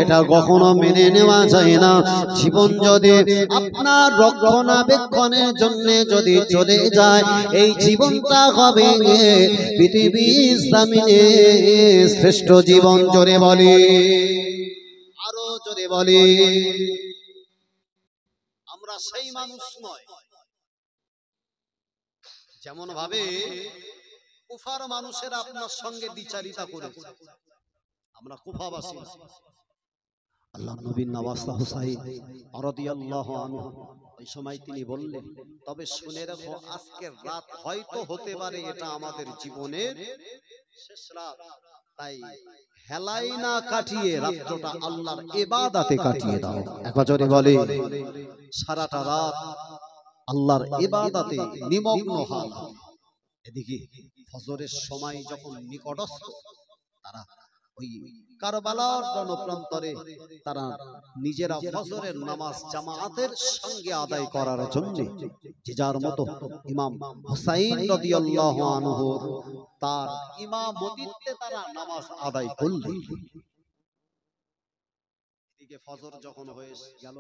এটা কখনো মেনে নেওয়া যায় না। জীবন যদি আপনার রক্ষণাবেক্ষণের জন্য যদি চলে যায়, এই জীবনটা হবে পৃথিবীর জমিনে শ্রেষ্ঠ জীবন। জোরে বলি, আরো জোরে বলি। আমরা সেই মানুষ নয় যেমন ভাবে কুফার মানুষেরা আপনার সঙ্গে দ্বিচারিতা করেছে। আমরা কুফাবাসী না। আল্লাহ নবী নওয়াজ হুসাইন রাদিয়াল্লাহু আনহু ওই সময় তিনি বললেন, তবে শুনে রাখো, আজকের রাত হয়তো হতে পারে এটা আমাদের জীবনের শেষ রাত। তাই হেলাই না কাটিয়ে রাতটা আল্লাহর ইবাদতে কাটিয়ে দাও। একবার জোরে বলে, সারাটা রাত আল্লাহর ইবাদতে নিমগ্ন হও। এদিকে ফজরের সময় যখন নিকটস্থ, তারা ওই কারবালার রণপ্রান্তরে তারা নিজেরা ফজরের নামাজ জামাতের সঙ্গে আদায় করার জন্য যে যার মতো ইমাম হুসাইন রাদিয়াল্লাহু আনহু তার ইমামতিতে তারা নামাজ আদায় করলেন। এদিকে ফজর যখন হয়ে গেল,